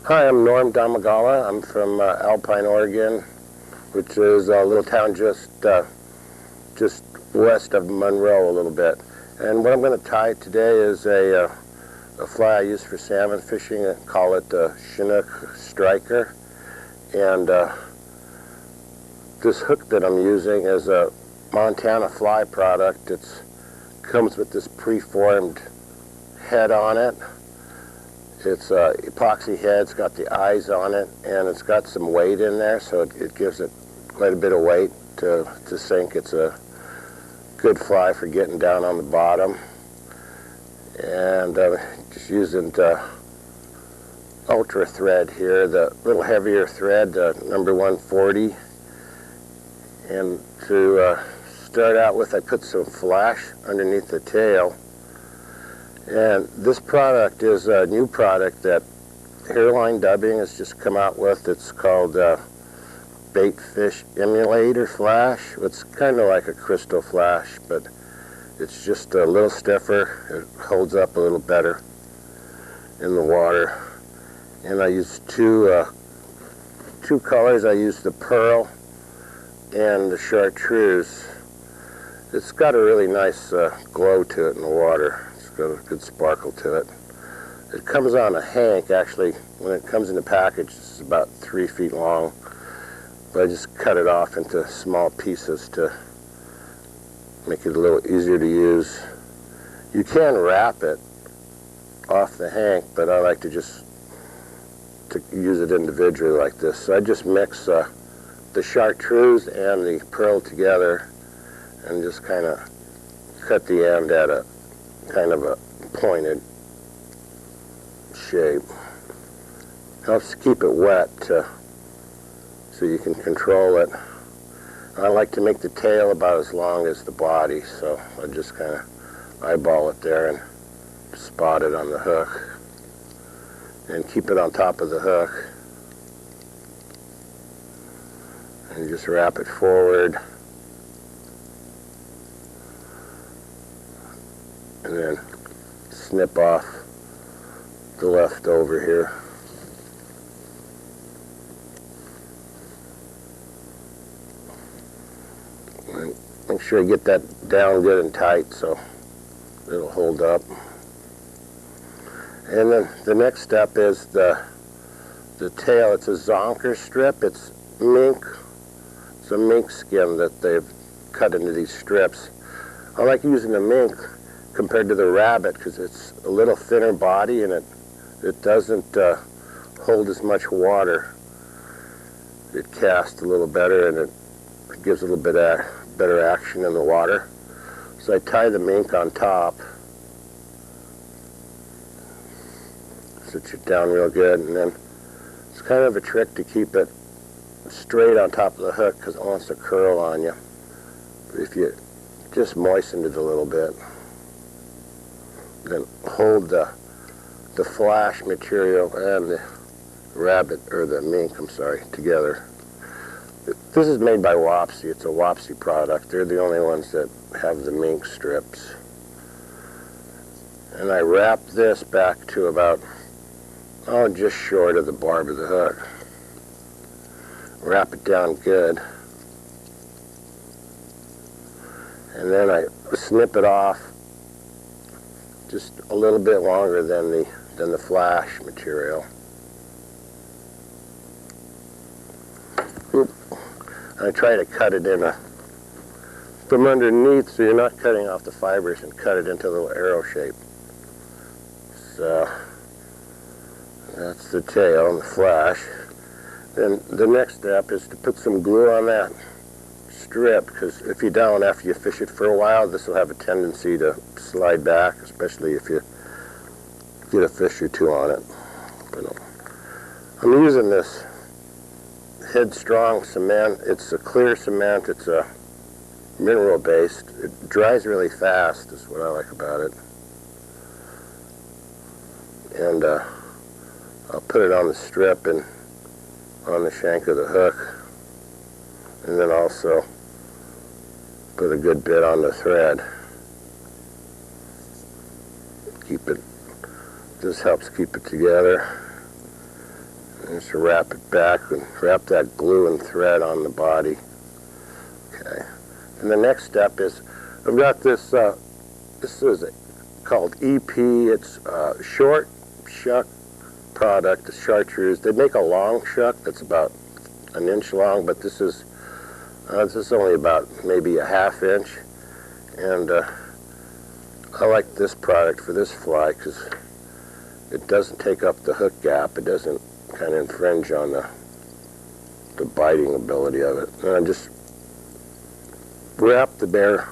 Hi, I'm Norm Damagala. I'm from Alpine, Oregon, which is a little town just west of Monroe a little bit. And what I'm going to tie today is a fly I use for salmon fishing. I call it the Chinook Striker. And this hook that I'm using is a Montana Fly product. It comes with this preformed head on it. It's epoxy head, it's got the eyes on it, and it's got some weight in there, so it gives it quite a bit of weight to sink. It's a good fly for getting down on the bottom. And just using the ultra thread here, the little heavier thread, number 140. And to start out with, I put some flash underneath the tail. And this product is a new product that Hairline Dubbing has just come out with. It's called Bait Fish Emulator Flash. It's kind of like a crystal flash, but it's just a little stiffer. It holds up a little better in the water. And I use two colors. I use the pearl and the chartreuse. It's got a really nice glow to it in the water. Got a good sparkle to it. It comes on a hank. Actually, when it comes in the package, it's about 3 feet long. But I just cut it off into small pieces to make it a little easier to use. You can wrap it off the hank, but I like to just use it individually like this. So I just mix the chartreuse and the pearl together and just kind of cut the end at a kind of a pointed shape. Helps keep it wet so you can control it. I like to make the tail about as long as the body, so I just kind of eyeball it there and spot it on the hook and keep it on top of the hook and just wrap it forward. And then snip off the leftover here. And make sure you get that down good and tight so it'll hold up. And then the next step is the tail. It's a zonker strip. It's mink. It's a mink skin that they've cut into these strips. I like using the mink compared to the rabbit because it's a little thinner body and it doesn't hold as much water. It casts a little better and it gives a little bit better action in the water. So I tie the mink on top, sit it down real good, and then it's kind of a trick to keep it straight on top of the hook because it wants to curl on you. But if you just moisten it a little bit, then hold the flash material and the rabbit, or the mink, I'm sorry, together. This is made by Wapsi. It's a Wapsi product. They're the only ones that have the mink strips. And I wrap this back to about, just short of the barb of the hook. Wrap it down good. And then I snip it off just a little bit longer than the flash material. Oop. I try to cut it in from underneath so you're not cutting off the fibers, and cut it into a little arrow shape. So that's the tail and the flash. Then the next step is to put some glue on that strip, because if you don't, after you fish it for a while, this will have a tendency to slide back, especially if you get a fish or two on it. But I'm using this Headstrong cement. It's a clear cement. It's a mineral based. It dries really fast, is what I like about it. And I'll put it on the strip and on the shank of the hook, and then also put a good bit on the thread. This helps keep it together. And just wrap it back and wrap that glue and thread on the body. Okay. And the next step is, I've got this, this is called EP. It's a short shuck product, a chartreuse. They make a long shuck that's about an inch long, but this is only about maybe a ½ inch. And I like this product for this fly because it doesn't take up the hook gap. It doesn't kind of infringe on the biting ability of it. And I just wrap the bare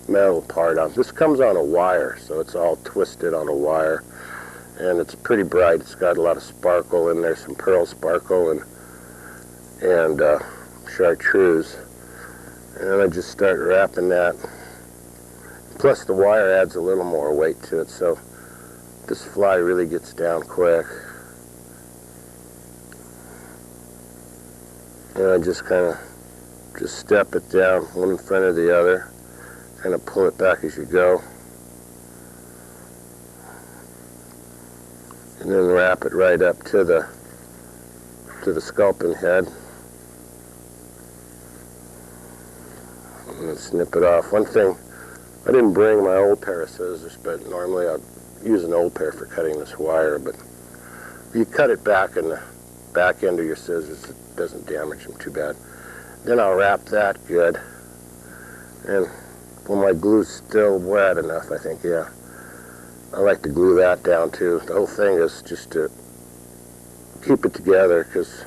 metal part on. This comes on a wire, so it's all twisted on a wire, and it's pretty bright. It's got a lot of sparkle in there, some pearl sparkle and chartreuse. And then I just start wrapping that. Plus the wire adds a little more weight to it, so this fly really gets down quick. And I just kind of step it down one in front of the other, kind of pull it back as you go, and then wrap it right up to the sculpin head, and then snip it off. One thing, I didn't bring my old pair of scissors, but normally I'll use an old pair for cutting this wire, but you cut it back in the back end of your scissors, it doesn't damage them too bad. Then I'll wrap that good, and when my glue's still wet enough, I think, yeah, I like to glue that down too. The whole thing is just to keep it together, because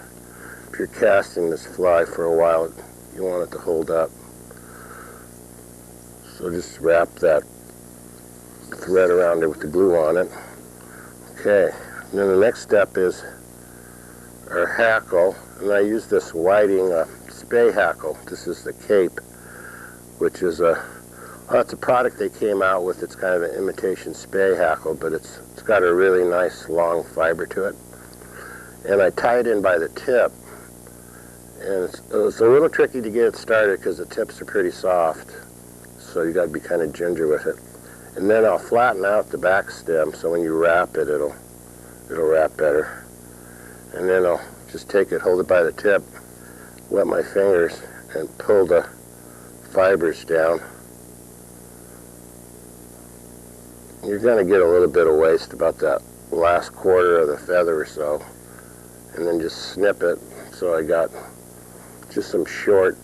if you're casting this fly for a while, you want it to hold up. So just wrap that thread around it with the glue on it. Okay, and then the next step is our hackle, and I use this whiting spay hackle. This is the Cape, which is it's a product they came out with. It's kind of an imitation spay hackle, but it's got a really nice long fiber to it. And I tie it in by the tip, and it's a little tricky to get it started because the tips are pretty soft, so you got to be kind of ginger with it. And then I'll flatten out the back stem, so when you wrap it, it'll wrap better. And then I'll just take it, hold it by the tip, wet my fingers, and pull the fibers down. You're going to get a little bit of waste, about that last quarter of the feather or so, and then just snip it. So I got just some short,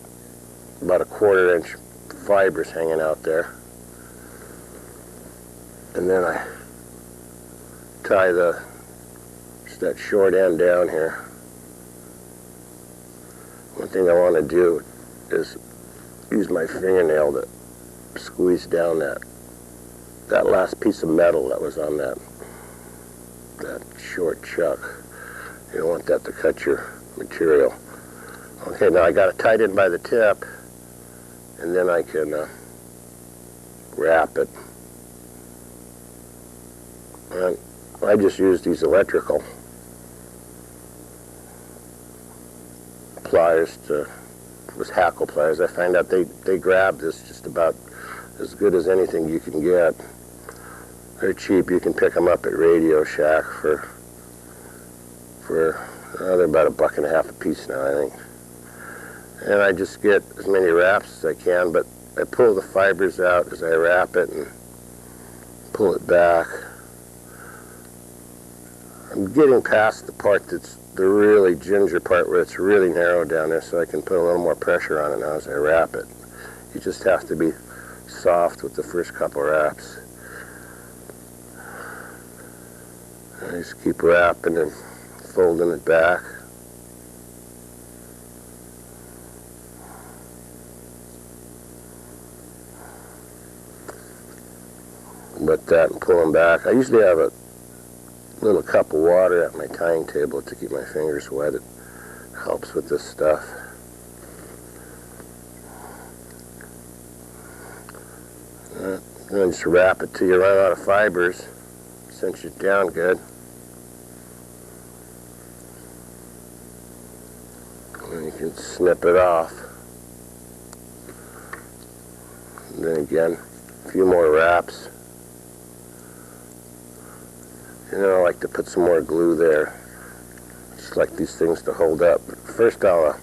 about a ½ inch fibers hanging out there. And then I tie just that short end down here. One thing I want to do is use my fingernail to squeeze down that last piece of metal that was on that short chuck. You don't want that to cut your material. Okay, now I got it tied in by the tip, and then I can wrap it. And I just use these electrical pliers with hackle pliers. I find out they grab this just about as good as anything you can get. They're cheap. You can pick them up at Radio Shack for they're about $1.50 a piece now, I think. And I just get as many wraps as I can, but I pull the fibers out as I wrap it and pull it back. I'm getting past the part that's the really ginger part where it's really narrow down there, so I can put a little more pressure on it now as I wrap it. You just have to be soft with the first couple wraps. I just keep wrapping and folding it back. Wet that and pull them back. I usually have a little cup of water at my tying table to keep my fingers wet. It helps with this stuff. And then just wrap it till you run out of fibers. Cinch it down good. And you can snip it off. And then again, a few more wraps. And then I like to put some more glue there. just like these things to hold up. First I'll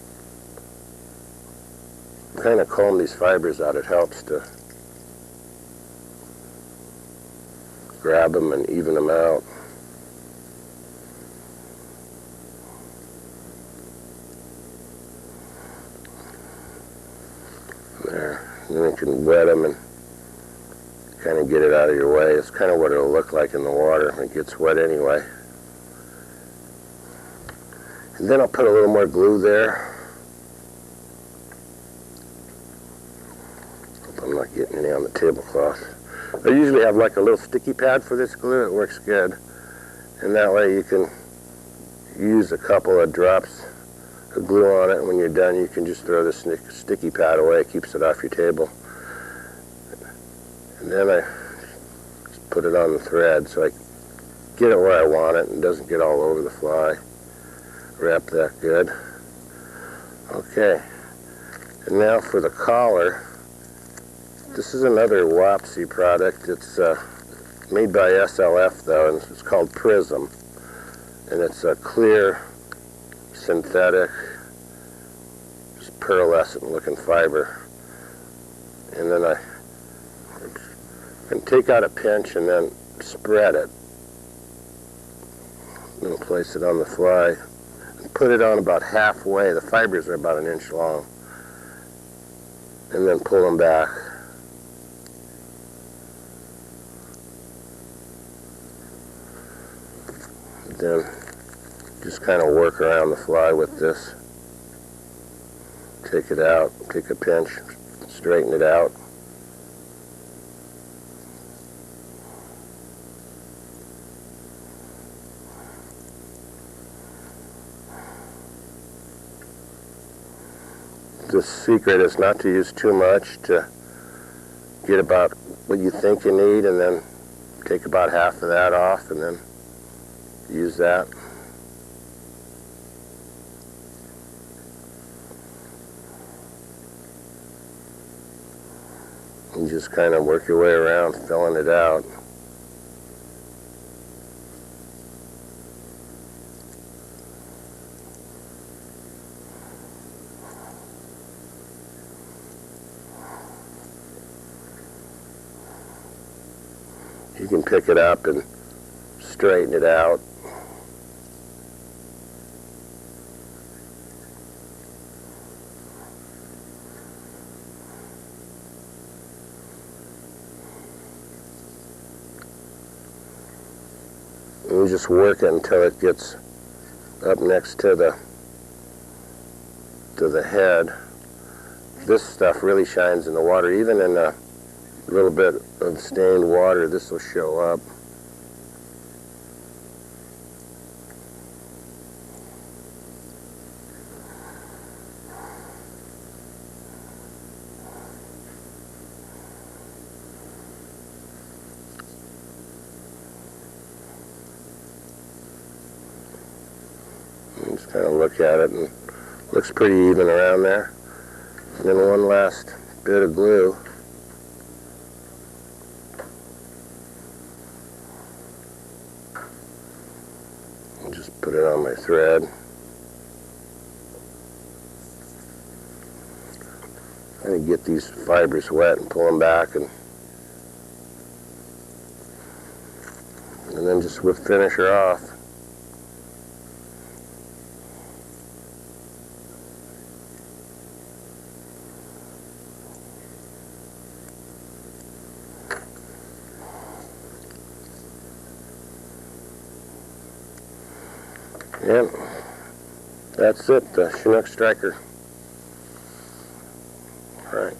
kind of comb these fibers out. It helps to grab them and even them out. There. And then you can wet them and kind of get it out of your way. It's kind of what it'll look like in the water. It gets wet anyway. And then I'll put a little more glue there. Hope I'm not getting any on the tablecloth. I usually have like a little sticky pad for this glue. It works good. And that way you can use a couple of drops of glue on it. When you're done, you can just throw the sticky pad away. It keeps it off your table. And then I just put it on the thread so I get it where I want it and doesn't get all over the fly. Wrap that good. Okay. And now for the collar. This is another Wapsi product. It's made by SLF though, and it's called Prism. And it's a clear, synthetic, just pearlescent looking fiber. And then I can take out a pinch and then spread it. And place it on the fly. And put it on about halfway. The fibers are about 1 inch long. And then pull them back. Then just kind of work around the fly with this. Take it out, take a pinch, straighten it out. The secret is not to use too much, to get about what you think you need, and then take about half of that off and then use that. And just kind of work your way around, filling it out. You can pick it up and straighten it out. And you just work it until it gets up next to the head. This stuff really shines in the water. Even in a little bit of stained water, this will show up. Just kind of look at it, and it looks pretty even around there. And then one last bit of glue. And just put it on my thread. And get these fibers wet and pull them back, and then just whip finish her off. Yep, that's it, the Chinook Striker. All right.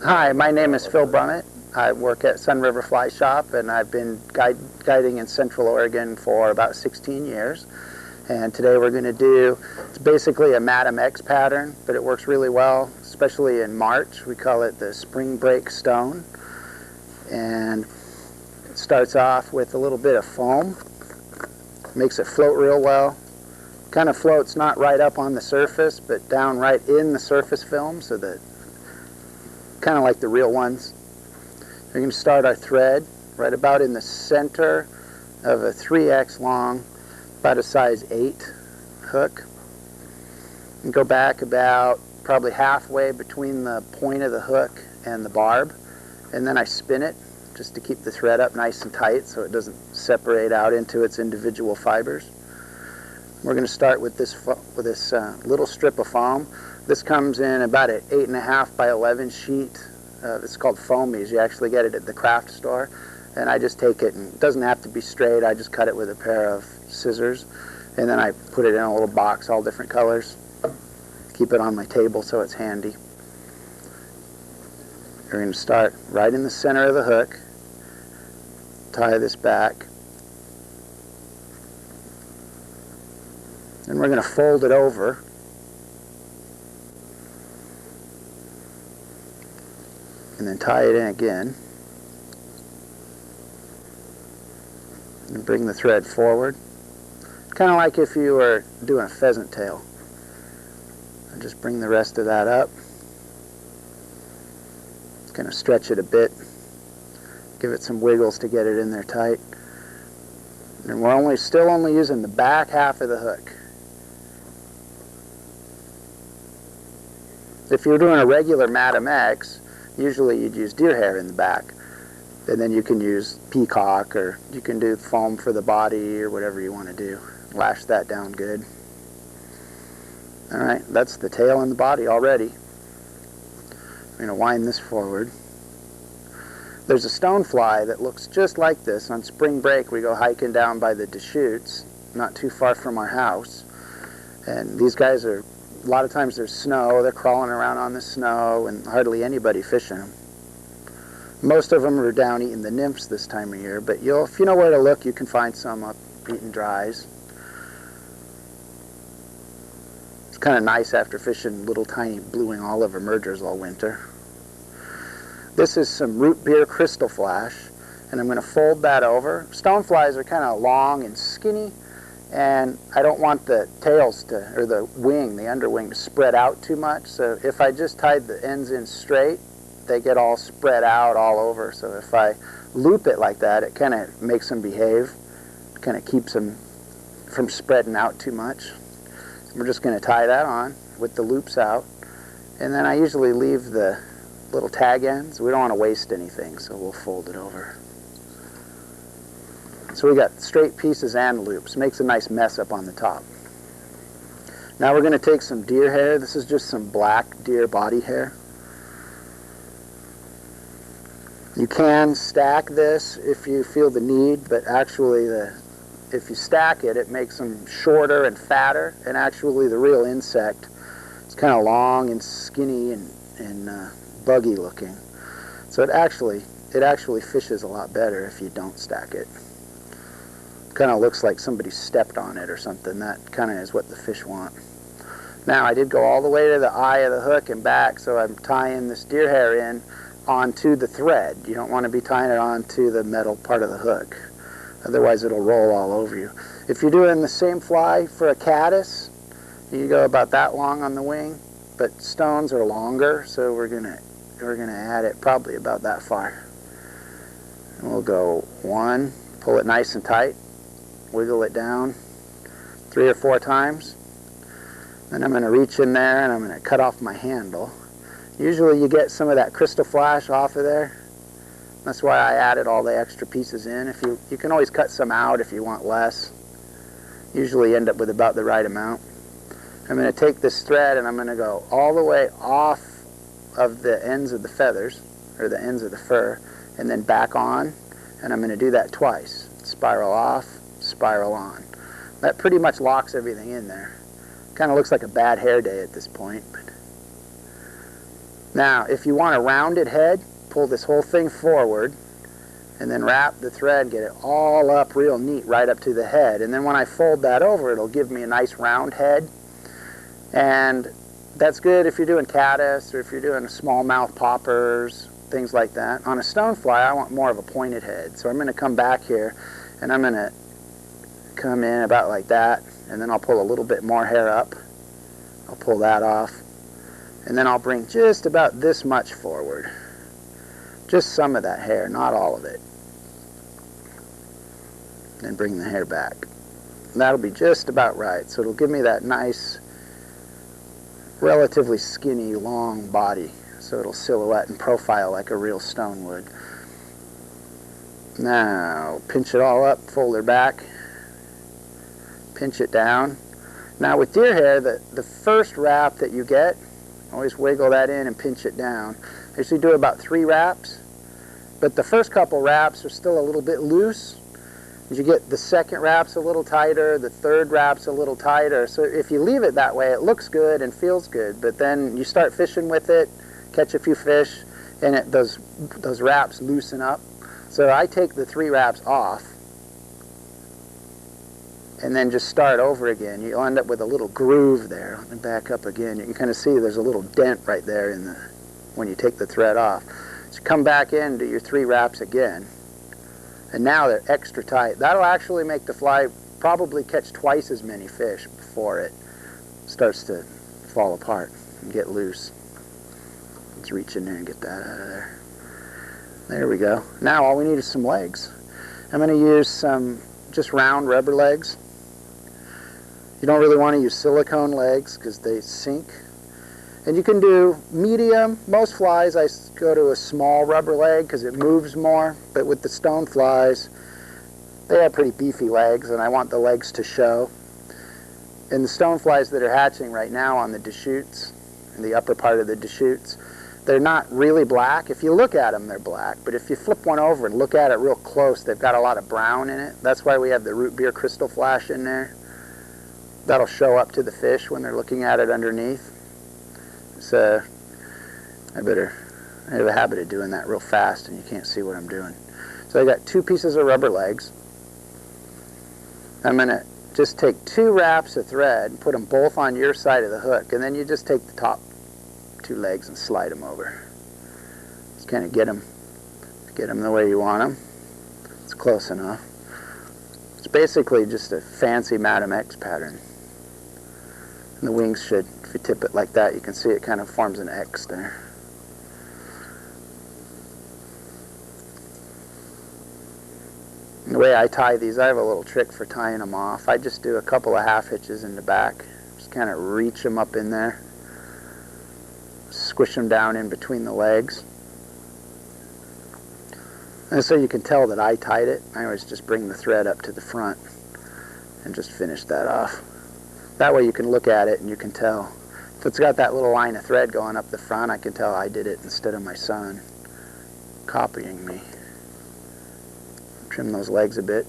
Hi, my name is Phil Brummett. I work at Sun River Fly Shop, and I've been guiding in Central Oregon for about 16 years. And today we're going to do, it's basically a Madam X pattern, but it works really well, especially in March. We call it the Spring Break Stone. And it starts off with a little bit of foam, makes it float real well. Kind of floats not right up on the surface, but down right in the surface film, so that kind of like the real ones. We're going to start our thread right about in the center of a 3X long, about a size 8 hook, and go back about probably halfway between the point of the hook and the barb, and then I spin it just to keep the thread up nice and tight so it doesn't separate out into its individual fibers. We're going to start with this little strip of foam. This comes in about an 8.5 by 11 sheet. It's called foamies. You actually get it at the craft store. And I just take it, and it doesn't have to be straight. I just cut it with a pair of scissors. And then I put it in a little box, all different colors. Keep it on my table so it's handy. We're going to start right in the center of the hook. Tie this back. And we're going to fold it over. And then tie it in again. And bring the thread forward. Kind of like if you were doing a pheasant tail. And just bring the rest of that up. Kind of stretch it a bit. Give it some wiggles to get it in there tight. And we're still only using the back half of the hook. If you're doing a regular Madam X, usually you'd use deer hair in the back. And then you can use peacock, or you can do foam for the body, or whatever you want to do. Lash that down good. Alright, that's the tail and the body already. I'm going to wind this forward. There's a stonefly that looks just like this. On spring break we go hiking down by the Deschutes, not too far from our house. And these guys are, a lot of times there's snow, they're crawling around on the snow, and hardly anybody fishing them. Most of them are down eating the nymphs this time of year, but if you know where to look, you can find some up eating dries. It's kind of nice after fishing little tiny blue-wing olive emergers all winter. This is some root beer crystal flash, and I'm going to fold that over. Stoneflies are kind of long and skinny, and I don't want the tails or the wing, the underwing, to spread out too much. So if I just tied the ends in straight, they get all spread out all over. So if I loop it like that, it kind of makes them behave, kind of keeps them from spreading out too much. So we're just going to tie that on with the loops out, and then I usually leave the little tag ends. We don't want to waste anything, so we'll fold it over. So we got straight pieces and loops. Makes a nice mess up on the top. Now we're going to take some deer hair. This is just some black deer body hair. You can stack this if you feel the need, but actually if you stack it, it makes them shorter and fatter, and actually the real insect is kind of long and skinny and buggy looking. So it actually fishes a lot better if you don't stack it. Kind of looks like somebody stepped on it or something. That kind of is what the fish want. Now I did go all the way to the eye of the hook and back, so I'm tying this deer hair in onto the thread. You don't want to be tying it onto the metal part of the hook, otherwise it'll roll all over you. If you're doing the same fly for a caddis, you go about that long on the wing, but stones are longer, so we're gonna add it probably about that far. And we'll go 1, pull it nice and tight, wiggle it down 3 or 4 times. Then I'm going to reach in there and I'm going to cut off my handle. Usually you get some of that crystal flash off of there. That's why I added all the extra pieces in. You can always cut some out if you want less. Usually end up with about the right amount. I'm going to take this thread and I'm going to go all the way off of the ends of the feathers, or the ends of the fur, and then back on, and I'm going to do that twice. Spiral off, spiral on. That pretty much locks everything in there. Kind of looks like a bad hair day at this point. But Now, if you want a rounded head, pull this whole thing forward and then wrap the thread, get it all up real neat right up to the head. And then when I fold that over, it'll give me a nice round head. And that's good if you're doing caddis or if you're doing smallmouth poppers, things like that. On a stonefly, I want more of a pointed head. So I'm going to come back here and I'm going to come in about like that, and then I'll pull a little bit more hair up. I'll pull that off. And then I'll bring just about this much forward. Just some of that hair, not all of it. And bring the hair back. And that'll be just about right. So it'll give me that nice, relatively skinny, long body. So it'll silhouette and profile like a real stone would. Now, pinch it all up, fold her back, pinch it down. Now with deer hair, the first wrap that you get, always wiggle that in and pinch it down. I usually do about 3 wraps, but the first couple wraps are still a little bit loose. As you get the second wrap's a little tighter, the third wrap's a little tighter. So if you leave it that way, it looks good and feels good, but then you start fishing with it, catch a few fish, and those wraps loosen up. So I take the 3 wraps off and then just start over again. You'll end up with a little groove there. And back up again. You can kind of see there's a little dent right there when you take the thread off. So come back in, do your 3 wraps again. And now they're extra tight. That'll actually make the fly probably catch twice as many fish before it starts to fall apart and get loose. Let's reach in there and get that out of there. There we go. Now all we need is some legs. I'm going to use some just round rubber legs. You don't really want to use silicone legs because they sink. And you can do medium. Most flies I go to a small rubber leg because it moves more. But with the stone flies, they have pretty beefy legs and I want the legs to show. And the stone flies that are hatching right now on the Deschutes, in the upper part of the Deschutes, they're not really black. If you look at them, they're black. But if you flip one over and look at it real close, they've got a lot of brown in it. That's why we have the root beer crystal flash in there. That'll show up to the fish when they're looking at it underneath. So I have a habit of doing that real fast and you can't see what I'm doing. So I got 2 pieces of rubber legs. I'm going to just take 2 wraps of thread and put them both on your side of the hook, and then you just take the top 2 legs and slide them over. Just kind of get them the way you want them. It's close enough. It's basically just a fancy Madam X pattern. And the wings should, if you tip it like that, you can see it kind of forms an X there. And the way I tie these, I have a little trick for tying them off. I just do a couple of half hitches in the back. Just kind of reach them up in there. Squish them down in between the legs. And so you can tell that I tied it. I always just bring the thread up to the front and just finish that off. That way you can look at it and you can tell. If it's got that little line of thread going up the front, I can tell I did it instead of my son copying me. Trim those legs a bit.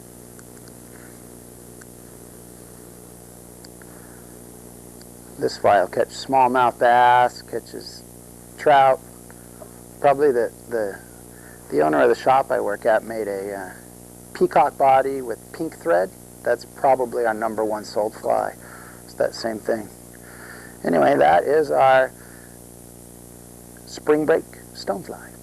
This fly will catch smallmouth bass, catches trout. Probably the owner of the shop I work at made a peacock body with pink thread. That's probably our #1 sold fly. It's that same thing. Anyway, that is our spring break stonefly.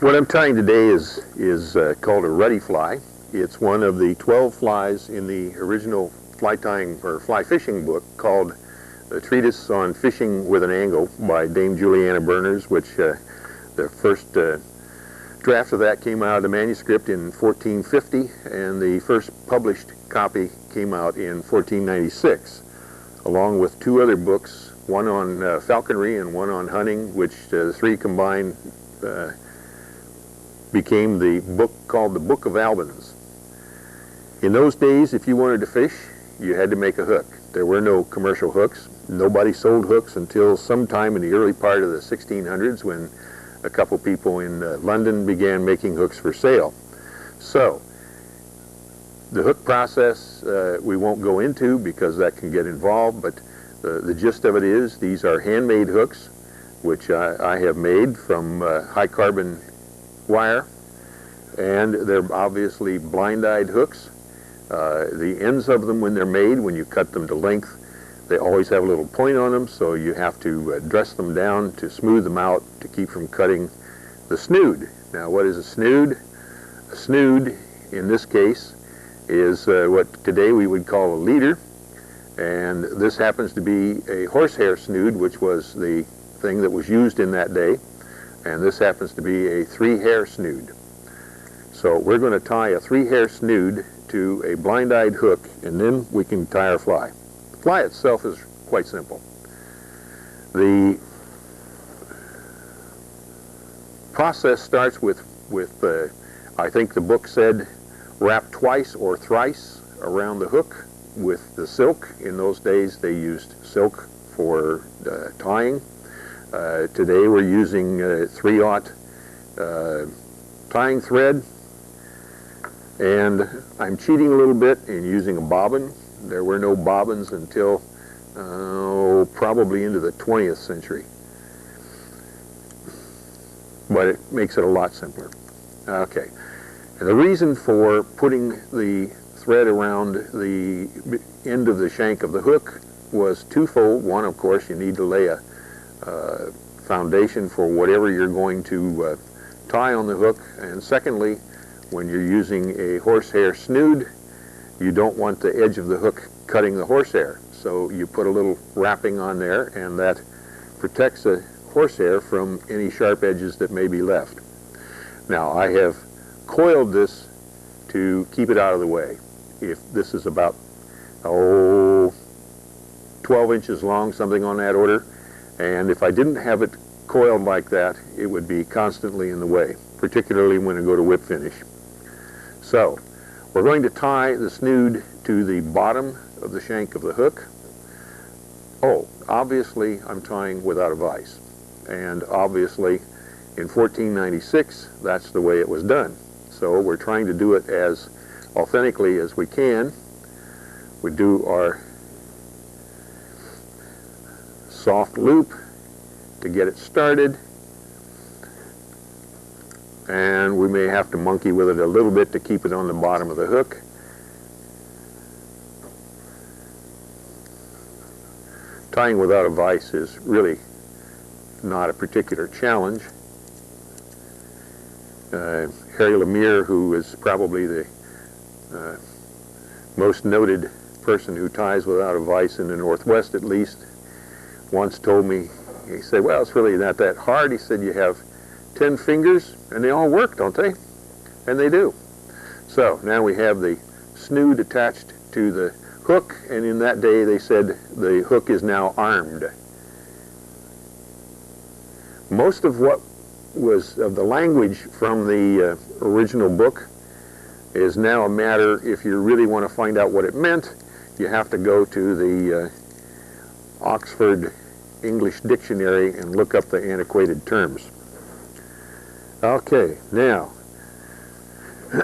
What I'm tying today is called a ruddy fly. It's one of the 12 flies in the original fly tying or fly fishing book called A Treatise on Fishing with an Angle by Dame Juliana Berners, which the first draft of that came out of the manuscript in 1450, and the first published copy came out in 1496, along with two other books, one on falconry and one on hunting, which the three combined became the book called the Book of Albans. In those days, if you wanted to fish, you had to make a hook. There were no commercial hooks. Nobody sold hooks until sometime in the early part of the 1600s, when a couple people in London began making hooks for sale. So, the hook process we won't go into because that can get involved, but the gist of it is these are handmade hooks, which I have made from high carbon wire, and they're obviously blind-eyed hooks. The ends of them, when they're made, when you cut them to length, they always have a little point on them, so you have to dress them down to smooth them out to keep from cutting the snood. Now, what is a snood? A snood, in this case, is what today we would call a leader, and this happens to be a horsehair snood, which was the thing that was used in that day, and this happens to be a 3-hair snood. So we're going to tie a 3-hair snood to a blind-eyed hook, and then we can tie our fly. The fly itself is quite simple. The process starts with I think the book said, wrap twice or thrice around the hook with the silk. In those days they used silk for tying. Today we're using 3/0 tying thread, and I'm cheating a little bit in using a bobbin. There were no bobbins until probably into the 20th century, but it makes it a lot simpler. Okay, and the reason for putting the thread around the end of the shank of the hook was twofold. One, of course, you need to lay a foundation for whatever you're going to tie on the hook, and secondly, when you're using a horsehair snood, you don't want the edge of the hook cutting the horsehair, so you put a little wrapping on there, and that protects the horsehair from any sharp edges that may be left. Now, I have coiled this to keep it out of the way. If this is about 12 inches long, something on that order, and if I didn't have it coiled like that, it would be constantly in the way, particularly when I go to whip finish. So, we're going to tie the snood to the bottom of the shank of the hook. Oh, obviously I'm tying without a vise, and obviously in 1496 that's the way it was done. So we're trying to do it as authentically as we can. We do our soft loop to get it started, and we may have to monkey with it a little bit to keep it on the bottom of the hook. Tying without a vise is really not a particular challenge. Harry Lemire, who is probably the most noted person who ties without a vise in the Northwest at least, once told me, he said, well, it's really not that hard. He said, you have 10 fingers and they all work, don't they? And they do. So now we have the snood attached to the hook, and in that day they said the hook is now armed. Most of what was of the language from the original book is now a matter, if you really want to find out what it meant, you have to go to the Oxford English Dictionary and look up the antiquated terms. Okay, now,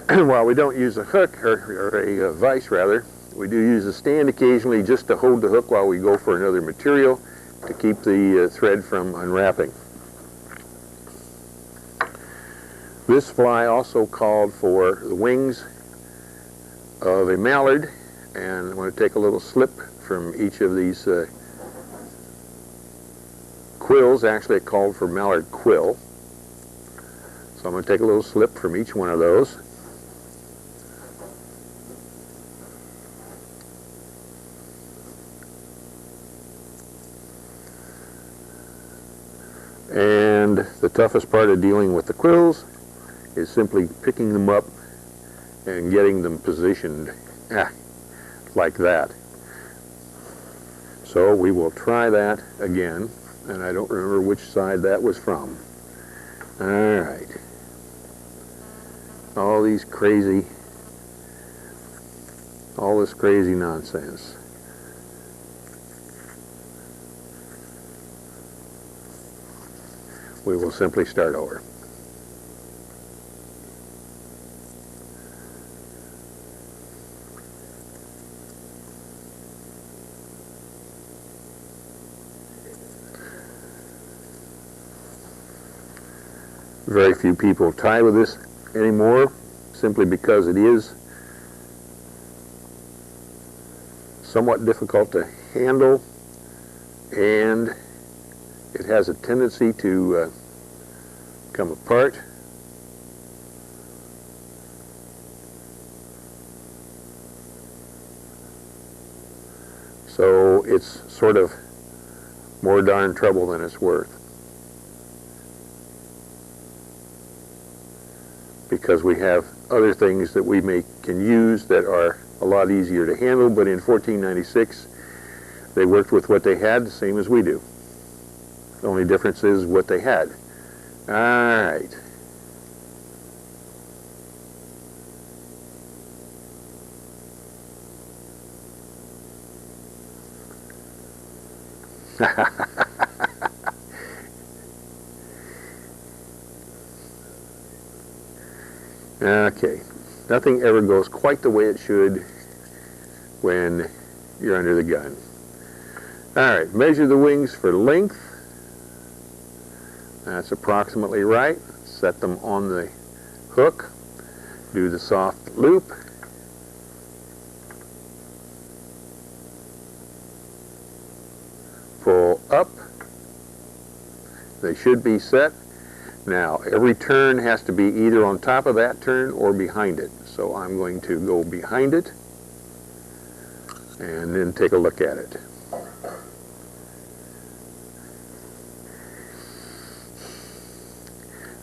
while we don't use a hook, or a vise rather, we do use a stand occasionally just to hold the hook while we go for another material to keep the thread from unwrapping. This fly also called for the wings of a mallard, and I'm going to take a little slip from each of these quills. Actually, it called for mallard quill. So I'm going to take a little slip from each one of those. And the toughest part of dealing with the quills is simply picking them up and getting them positioned like that. So we will try that again, and I don't remember which side that was from. All right. All this crazy nonsense. We will simply start over. Very few people tie with this anymore, simply because it is somewhat difficult to handle, and it has a tendency to come apart. So it's sort of more darn trouble than it's worth, because we have other things that we can use that are a lot easier to handle, but in 1496 they worked with what they had, the same as we do. The only difference is what they had. All right. Okay. Nothing ever goes quite the way it should when you're under the gun. All right. Measure the wings for length. That's approximately right. Set them on the hook. Do the soft loop. Pull up. They should be set. Now, every turn has to be either on top of that turn or behind it. So I'm going to go behind it and then take a look at it.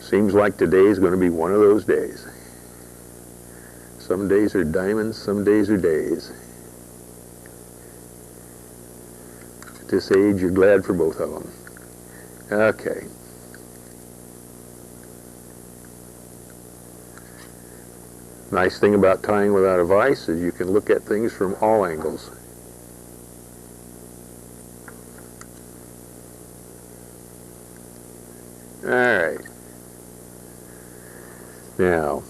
Seems like today is going to be one of those days. Some days are diamonds, some days are days. At this age, you're glad for both of them. Okay. Nice thing about tying without a vise is you can look at things from all angles. All right. Now,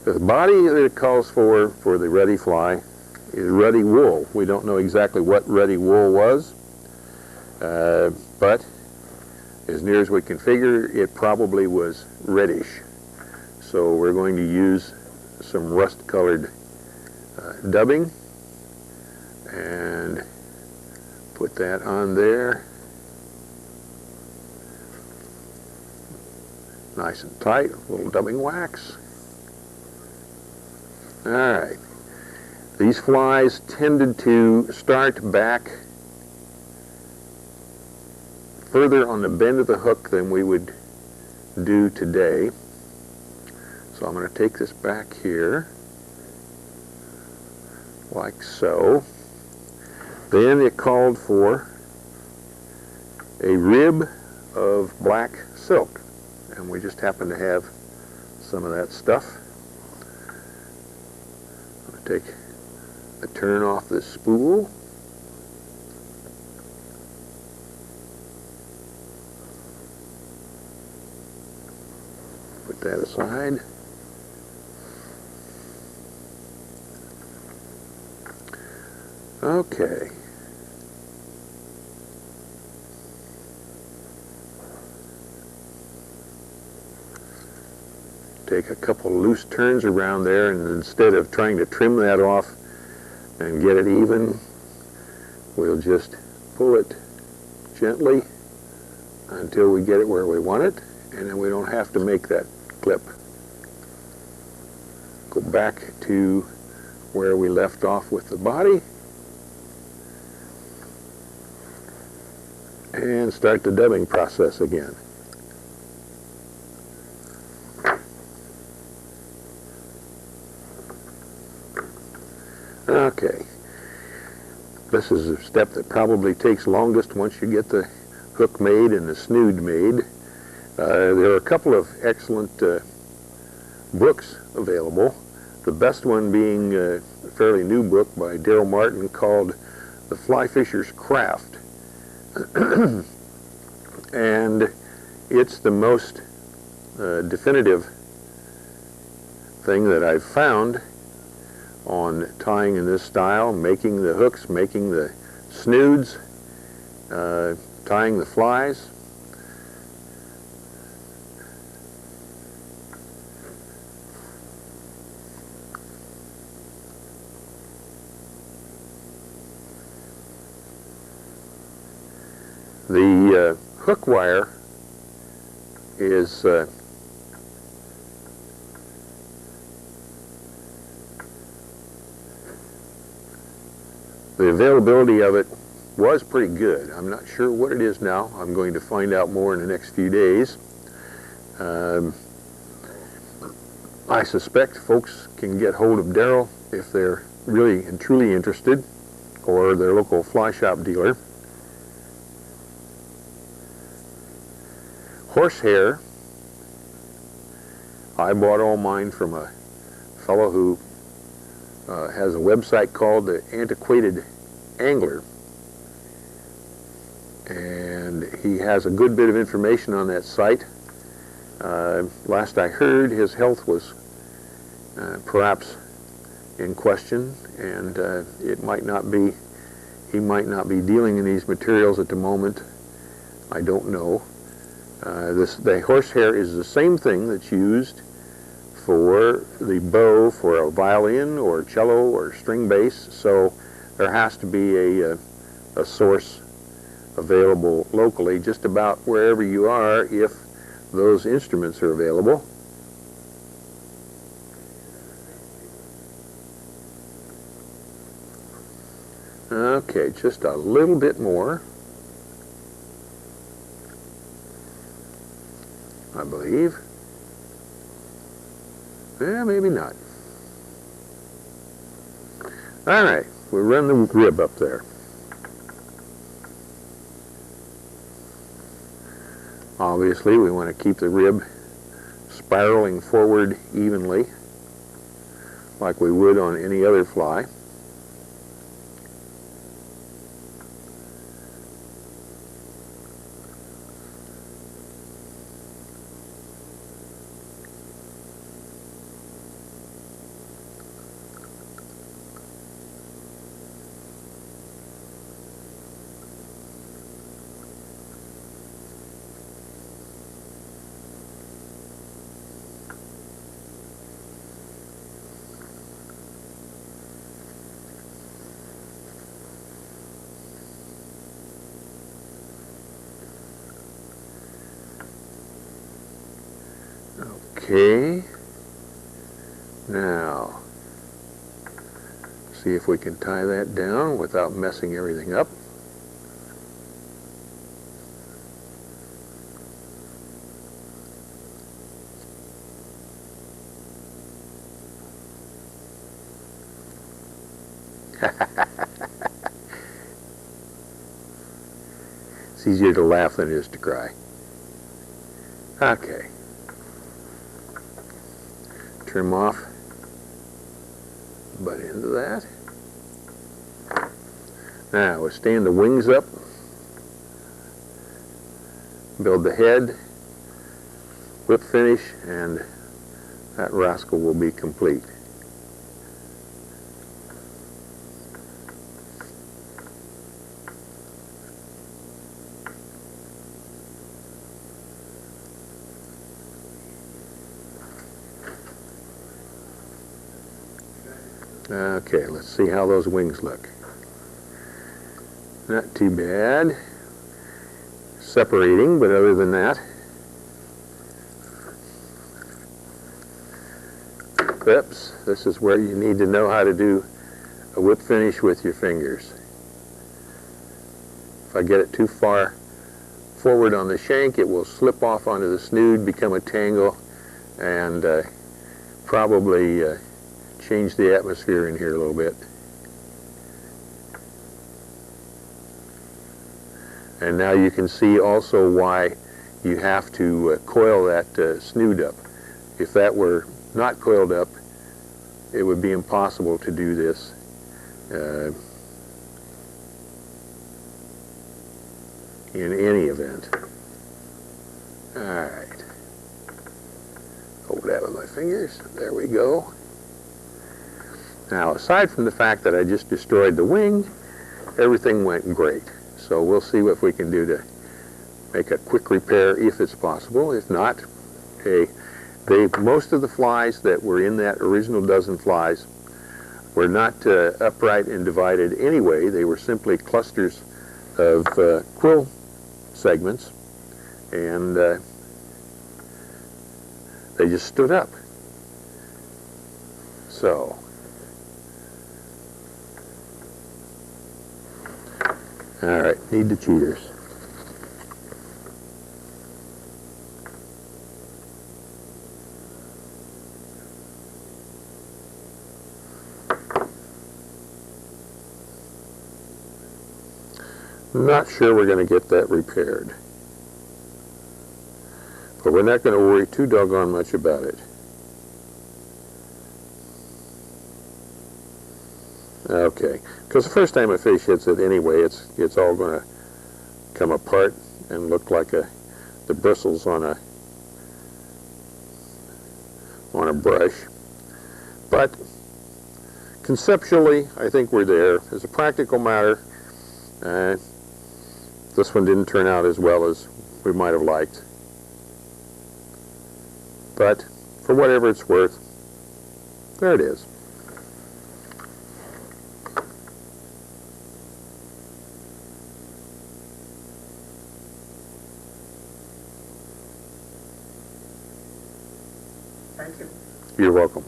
the body that it calls for the ruddy fly is ruddy wool. We don't know exactly what ruddy wool was, but as near as we can figure, it probably was reddish. So we're going to use some rust-colored dubbing and put that on there. Nice and tight, a little dubbing wax. All right. These flies tended to start back further on the bend of the hook than we would do today. So I'm going to take this back here, like so. Then it called for a rib of black silk, and we just happen to have some of that stuff. I'm going to take a turn off this spool. Put that aside. Okay. Take a couple loose turns around there, and instead of trying to trim that off and get it even, we'll just pull it gently until we get it where we want it, and then we don't have to make that clip. Go back to where we left off with the body and start the dubbing process again. Okay, this is a step that probably takes longest once you get the hook made and the snood made. There are a couple of excellent books available. The best one being a fairly new book by Daryl Martin called The Fly Fisher's Craft. And it's the most definitive thing that I've found on tying in this style, making the hooks, making the snoods, tying the flies. The hook wire is the availability of it was pretty good. I'm not sure what it is now. I'm going to find out more in the next few days. I suspect folks can get hold of Daryl if they're really and truly interested, or their local fly shop dealer. Horsehair, I bought all mine from a fellow who has a website called the Antiquated Angler, and he has a good bit of information on that site. Last I heard, his health was perhaps in question, and it might not be, he might not be dealing in these materials at the moment. I don't know. The horsehair is the same thing that's used for the bow for a violin or cello or string bass, so there has to be a source available locally just about wherever you are if those instruments are available. Okay, just a little bit more, I believe. Yeah, maybe not. All right, we'll run the rib up there. Obviously, we want to keep the rib spiraling forward evenly, like we would on any other fly. Okay, now see if we can tie that down without messing everything up. It's easier to laugh than it is to cry. Okay. Trim off butt end of that. Now we'll stand the wings up, build the head, whip finish, and that rascal will be complete. Okay, let's see how those wings look. Not too bad. Separating, but other than that, clips. This is where you need to know how to do a whip finish with your fingers. If I get it too far forward on the shank, it will slip off onto the snood, become a tangle, and probably change the atmosphere in here a little bit. And now you can see also why you have to coil that snood up. If that were not coiled up, it would be impossible to do this. In any event. Alright. Hold that with my fingers. There we go. Now, aside from the fact that I just destroyed the wing, everything went great. So we'll see what we can do to make a quick repair if it's possible. If not, hey, most of the flies that were in that original dozen flies were not upright and divided anyway. They were simply clusters of quill segments, and they just stood up. So, all right, need the cheaters. I'm not sure we're going to get that repaired, but we're not going to worry too doggone much about it. Okay, because the first time a fish hits it anyway, it's all going to come apart and look like the bristles on a brush. But conceptually, I think we're there. As a practical matter, this one didn't turn out as well as we might have liked. But for whatever it's worth, there it is. Thank you. You're welcome.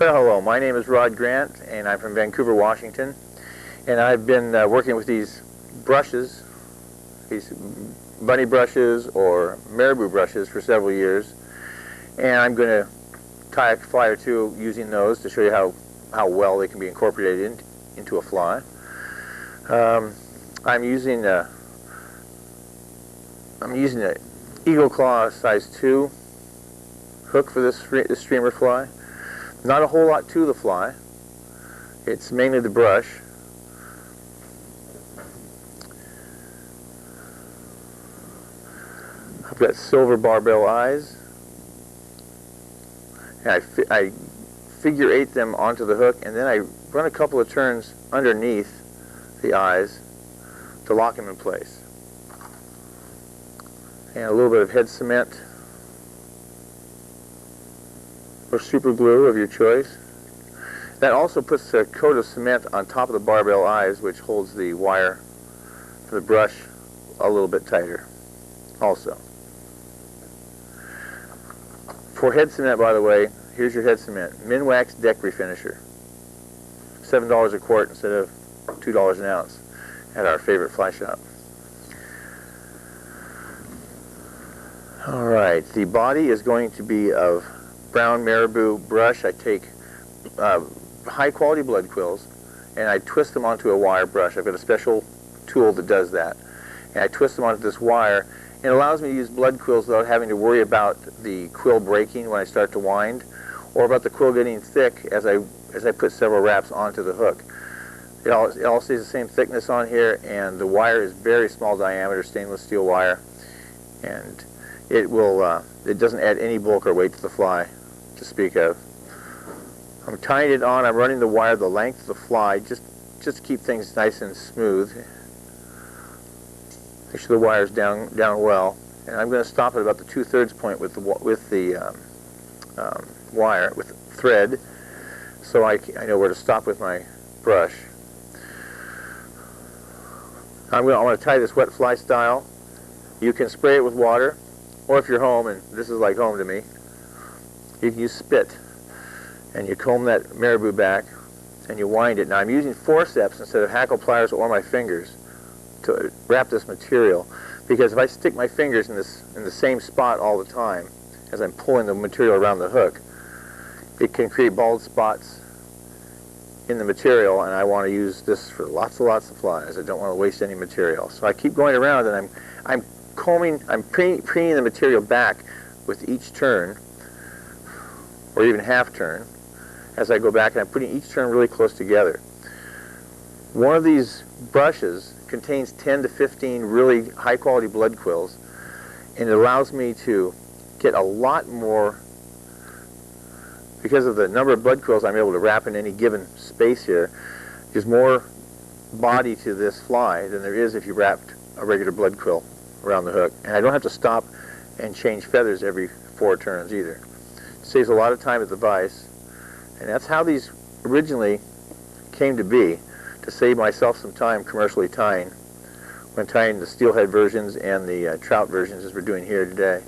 Well, hello, my name is Rod Grant, and I'm from Vancouver, Washington, and I've been working with these brushes, these bunny brushes or marabou brushes for several years, and I'm going to tie a fly or two using those to show you how well they can be incorporated into a fly. I'm using a Eagle Claw size 2 hook for this streamer fly. Not a whole lot to the fly. It's mainly the brush. I've got silver barbell eyes. And I figure eight them onto the hook, and then I run a couple of turns underneath the eyes to lock them in place. And a little bit of head cement or super glue of your choice. That also puts a coat of cement on top of the barbell eyes, which holds the wire for the brush a little bit tighter also. For head cement, by the way, here's your head cement. Minwax Deck Refinisher. $7 a quart instead of $2 an ounce at our favorite fly shop. Alright, the body is going to be of brown marabou brush. I take high quality blood quills and I twist them onto a wire brush. I've got a special tool that does that. And I twist them onto this wire, and it allows me to use blood quills without having to worry about the quill breaking when I start to wind, or about the quill getting thick as I put several wraps onto the hook. it all stays the same thickness on here, and the wire is very small diameter stainless steel wire, and it will it doesn't add any bulk or weight to the fly to speak of. I'm tying it on. I'm running the wire the length of the fly just to keep things nice and smooth. Make sure the wire's down well, and I'm going to stop at about the 2/3 point with the wire with thread, so I know where to stop with my brush. I want to tie this wet fly style. You can spray it with water, or if you're home, and this is like home to me, you can use spit, and you comb that marabou back, and you wind it. Now I'm using forceps instead of hackle pliers or my fingers to wrap this material, because if I stick my fingers in the same spot all the time as I'm pulling the material around the hook, it can create bald spots in the material, and I want to use this for lots and lots of flies. I don't want to waste any material. So I keep going around, and I'm combing, I'm preening the material back with each turn, or even half turn, as I go back, and I'm putting each turn really close together. One of these brushes contains 10 to 15 really high quality blood quills, and it allows me to get a lot more. Because of the number of blood quills I'm able to wrap in any given space here, there's more body to this fly than there is if you wrapped a regular blood quill around the hook. And I don't have to stop and change feathers every 4 turns either. It saves a lot of time at the vise, and that's how these originally came to be, to save myself some time commercially tying, when tying the steelhead versions and the trout versions as we're doing here today.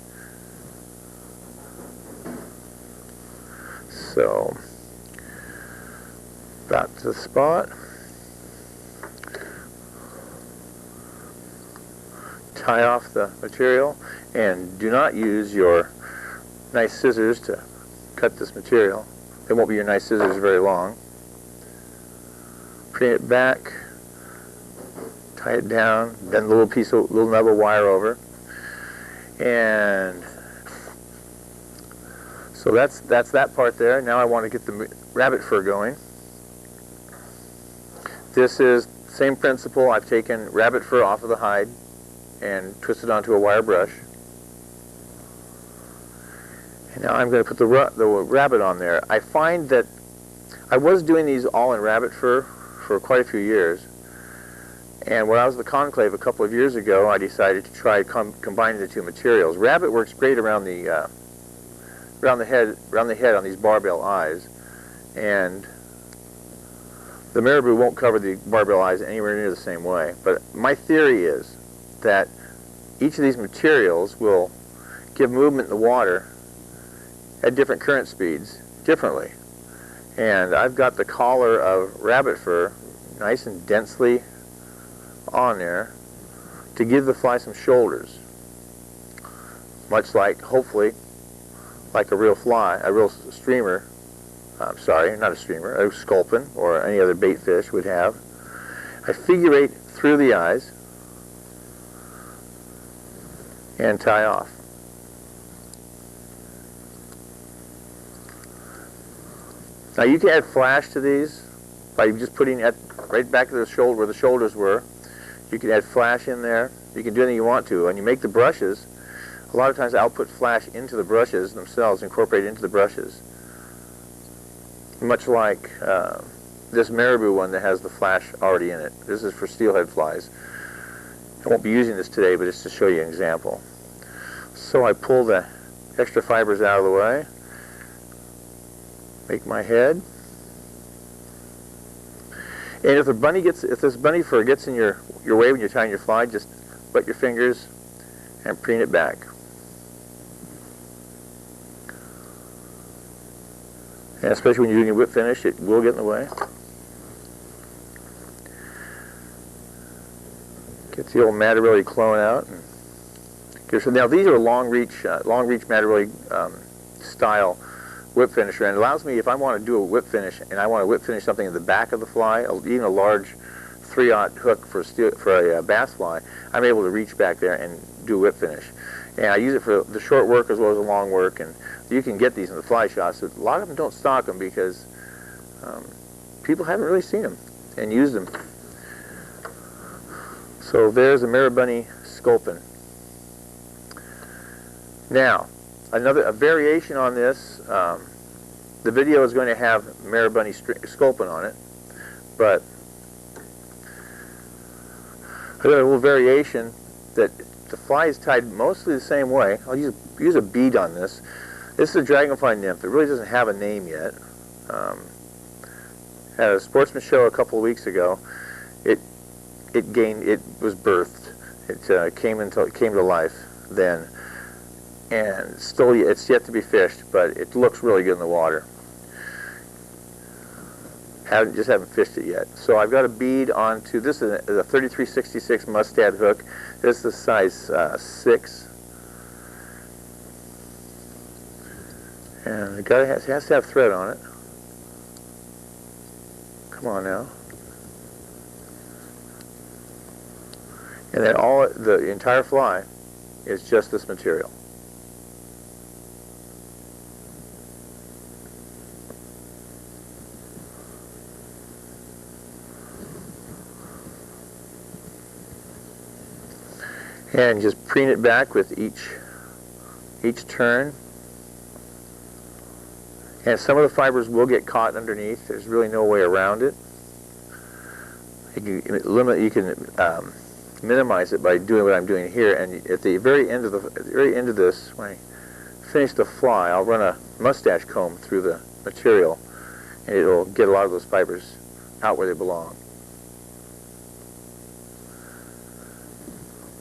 So, back to the spot. Tie off the material, and do not use your nice scissors to cut this material. They won't be your nice scissors very long. Preen it back, tie it down, bend the little nub of wire over, and so that's that part there. Now I want to get the rabbit fur going. This is the same principle. I've taken rabbit fur off of the hide and twisted onto a wire brush. And now I'm going to put the rabbit on there. I find that I was doing these all in rabbit fur for quite a few years. And when I was at the conclave a couple of years ago, I decided to try combining the two materials. Rabbit works great around the head on these barbell eyes, and the marabou won't cover the barbell eyes anywhere near the same way. But my theory is that each of these materials will give movement in the water at different current speeds differently. And I've got the collar of rabbit fur nice and densely on there to give the fly some shoulders, much like, hopefully, like a real fly, a real streamer, sorry, not a streamer, a sculpin or any other bait fish would have. I figure eight through the eyes and tie off. Now you can add flash to these by just putting it right back to the shoulder where the shoulders were. You can add flash in there. You can do anything you want to. When you make the brushes, a lot of times I'll put flash into the brushes themselves, incorporate it into the brushes. Much like this marabou one that has the flash already in it. This is for steelhead flies. I won't be using this today, but it's to show you an example. So I pull the extra fibers out of the way, make my head, and if this bunny fur gets in your way when you're tying your fly, just wet your fingers and preen it back. And especially when you're doing your whip finish, it will get in the way. Get the old Matarelli clone out. Now these are long reach Matarelli style whip finisher, and it allows me, if I want to do a whip finish and I want to whip finish something in the back of the fly, even a large 3/0 hook for a bass fly, I'm able to reach back there and do a whip finish. And I use it for the short work as well as the long work, and you can get these in the fly shops. A lot of them don't stock them because people haven't really seen them. and use them. So there's a Marabunny sculpin. Now, a variation on this, the video is going to have Marabunny sculpin on it, but I got a little variation that the fly is tied mostly the same way. I'll use a bead on this. This is a dragonfly nymph. It really doesn't have a name yet. At a sportsman show a couple of weeks ago, it was birthed. It came to life then, and still it's yet to be fished, but it looks really good in the water. Just haven't fished it yet. So I've got a bead onto, this is a 3366 mustad hook. This is the size 6. And it has to have thread on it. Come on now. And then the entire fly is just this material. And just preen it back with each turn. And some of the fibers will get caught underneath. There's really no way around it. You can minimize it by doing what I'm doing here. And at the very end of this, when I finish the fly, I'll run a mustache comb through the material, and it'll get a lot of those fibers out where they belong.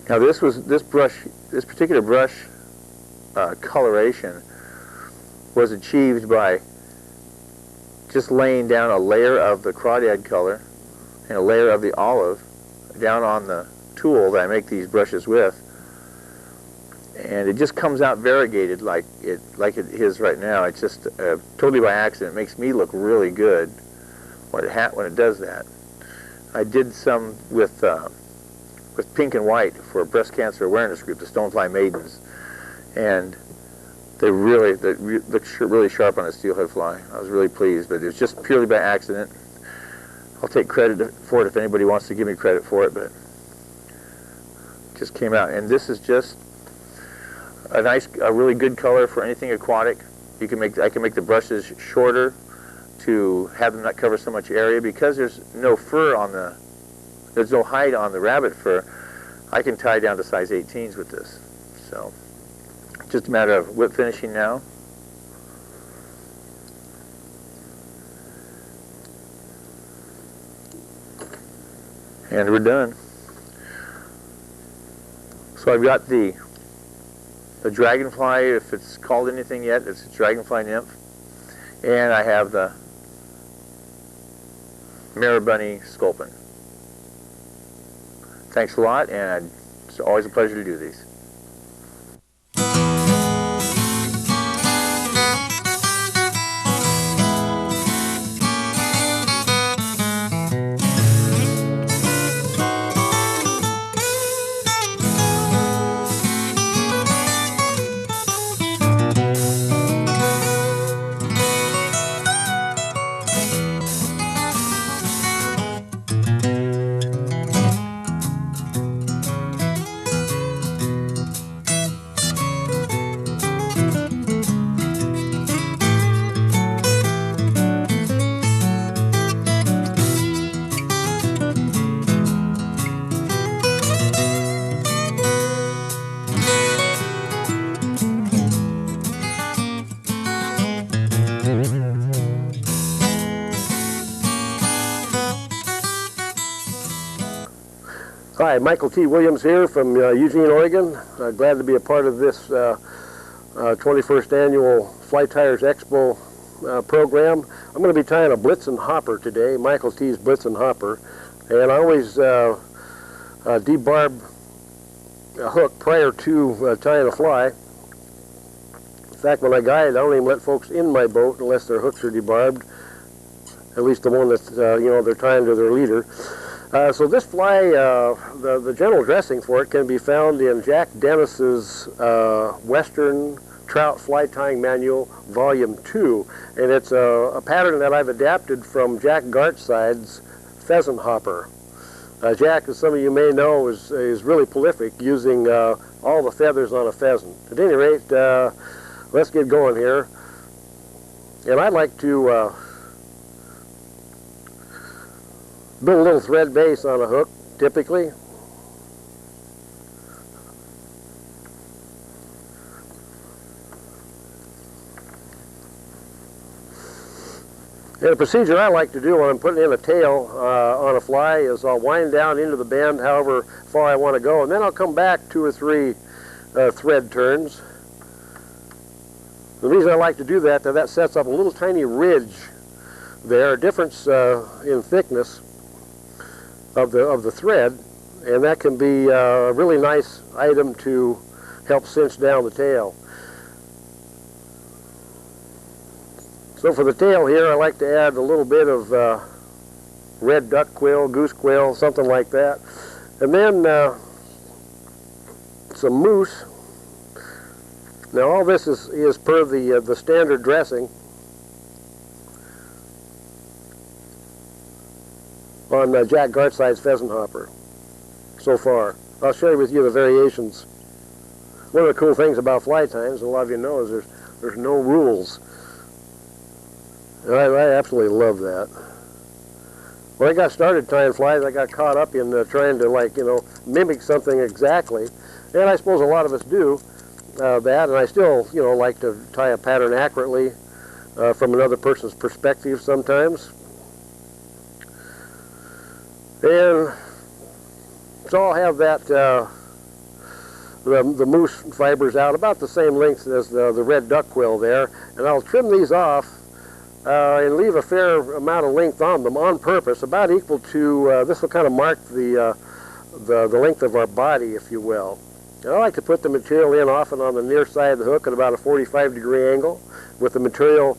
Now this particular brush coloration was achieved by just laying down a layer of the crawdad color and a layer of the olive down on the tool that I make these brushes with, and it just comes out variegated like it is right now. It's just totally by accident. It makes me look really good when it does that. I did some with pink and white for a breast cancer awareness group, the Stonefly Maidens, and they look really sharp on a steelhead fly. I was really pleased, but it was just purely by accident. I'll take credit for it if anybody wants to give me credit for it, but it just came out. And this is just a really good color for anything aquatic. I can make the brushes shorter to have them not cover so much area, because there's no fur there's no hide on the rabbit fur. I can tie down to size 18s with this. So just a matter of whip finishing now. And we're done. So I've got the dragonfly, if it's called anything yet, it's a dragonfly nymph. And I have the Marabunny sculpin. Thanks a lot, and it's always a pleasure to do these. Hi, Michael T. Williams here from Eugene, Oregon. Glad to be a part of this 21st annual Fly Tyers Expo program. I'm going to be tying a Blitzen hopper today, Michael T.'s Blitzen hopper, and I always debarb a hook prior to tying a fly. In fact, when I guide, I don't even let folks in my boat unless their hooks are debarbed, at least the one that's they're tying to their leader. So this fly, the general dressing for it can be found in Jack Dennis's Western Trout Fly Tying Manual, Volume 2. And it's a pattern that I've adapted from Jack Gartside's pheasant hopper. Jack, as some of you may know, is really prolific, using all the feathers on a pheasant. At any rate, let's get going here. And I'd like to build a little thread base on a hook, typically. And the procedure I like to do when I'm putting in a tail on a fly is I'll wind down into the bend however far I want to go, and then I'll come back 2 or 3 thread turns. The reason I like to do that sets up a little tiny ridge there, a difference in thickness of the thread, and that can be a really nice item to help cinch down the tail. So for the tail here, I like to add a little bit of red duck quill, goose quill, something like that. And then some mousse. Now all this is per the standard dressing on Jack Gartside's pheasant hopper so far. I'll share with you the variations. One of the cool things about fly tying, a lot of you know, is there's no rules. And I absolutely love that. When I got started tying flies, I got caught up in trying to, mimic something exactly. And I suppose a lot of us do that, and I still, like to tie a pattern accurately from another person's perspective sometimes. And so I'll have that, the mousse fibers out about the same length as the red duck quill there, and I'll trim these off and leave a fair amount of length on them on purpose, about equal to, this will kind of mark the length of our body, if you will. And I like to put the material in often on the near side of the hook at about a 45-degree angle, with the material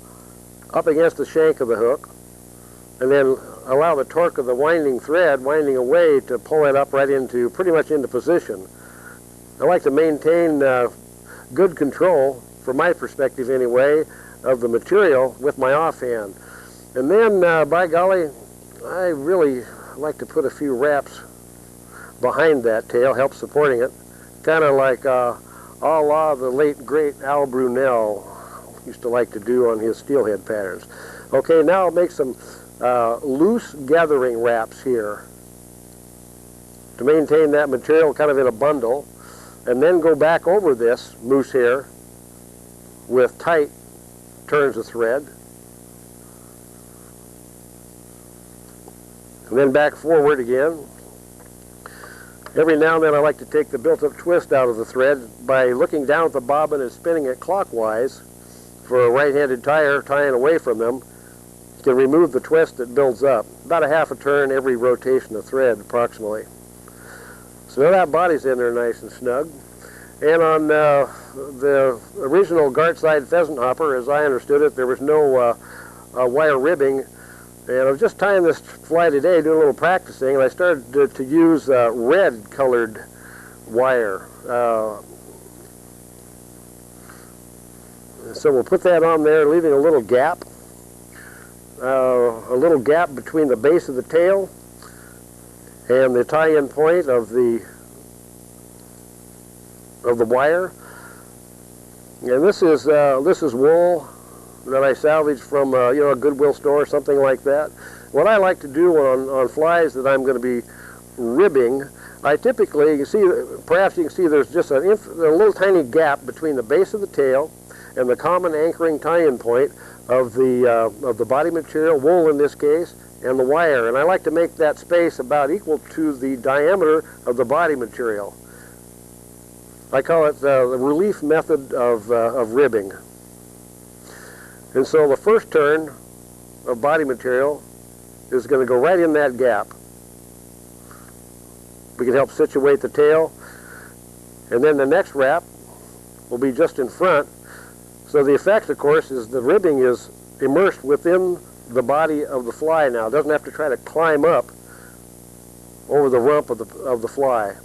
up against the shank of the hook, and then allow the torque of the winding thread winding away to pull it up pretty much into position. I like to maintain good control, from my perspective anyway, of the material with my offhand. And then, by golly, I really like to put a few wraps behind that tail, help supporting it, kind of like a la the late great Al Brunel used to like to do on his steelhead patterns. Okay, now I'll make some loose gathering wraps here to maintain that material kind of in a bundle, and then go back over this moose hair with tight turns of thread, and then back forward again. Every now and then I like to take the built-up twist out of the thread by looking down at the bobbin and spinning it clockwise. For a right-handed tyer tying away from them, you can remove the twist that builds up. About a half a turn every rotation of thread, approximately. So now that body's in there nice and snug. And on the original Gartside pheasant hopper, as I understood it, there was no wire ribbing. And I was just tying this fly today, doing a little practicing, and I started to use red-colored wire. So we'll put that on there, leaving a little gap between the base of the tail and the tie-in point of the wire. And this is wool that I salvaged from a Goodwill store or something like that. What I like to do on flies that I'm going to be ribbing, I typically, perhaps you can see there's just a little tiny gap between the base of the tail and the common anchoring tie-in point of the body material, wool in this case, and the wire. And I like to make that space about equal to the diameter of the body material. I call it the relief method of ribbing. And so the first turn of body material is going to go right in that gap. We can help situate the tail. And then the next wrap will be just in front. So the effect, of course, is the ribbing is immersed within the body of the fly now. It doesn't have to try to climb up over the rump of the fly.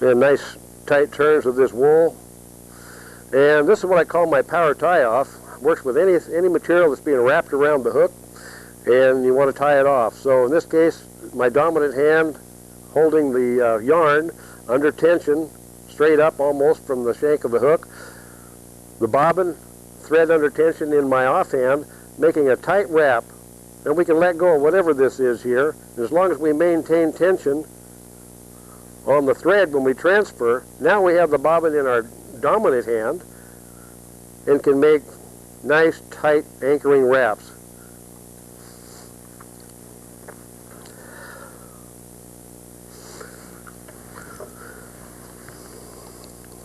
And nice tight turns with this wool. And this is what I call my power tie-off. works with any material that's being wrapped around the hook, and you want to tie it off. So in this case, my dominant hand holding the yarn under tension, straight up almost from the shank of the hook. The bobbin, thread under tension in my offhand, making a tight wrap. And we can let go of whatever this is here. And as long as we maintain tension on the thread when we transfer, now we have the bobbin in our dominant hand and can make nice, tight anchoring wraps.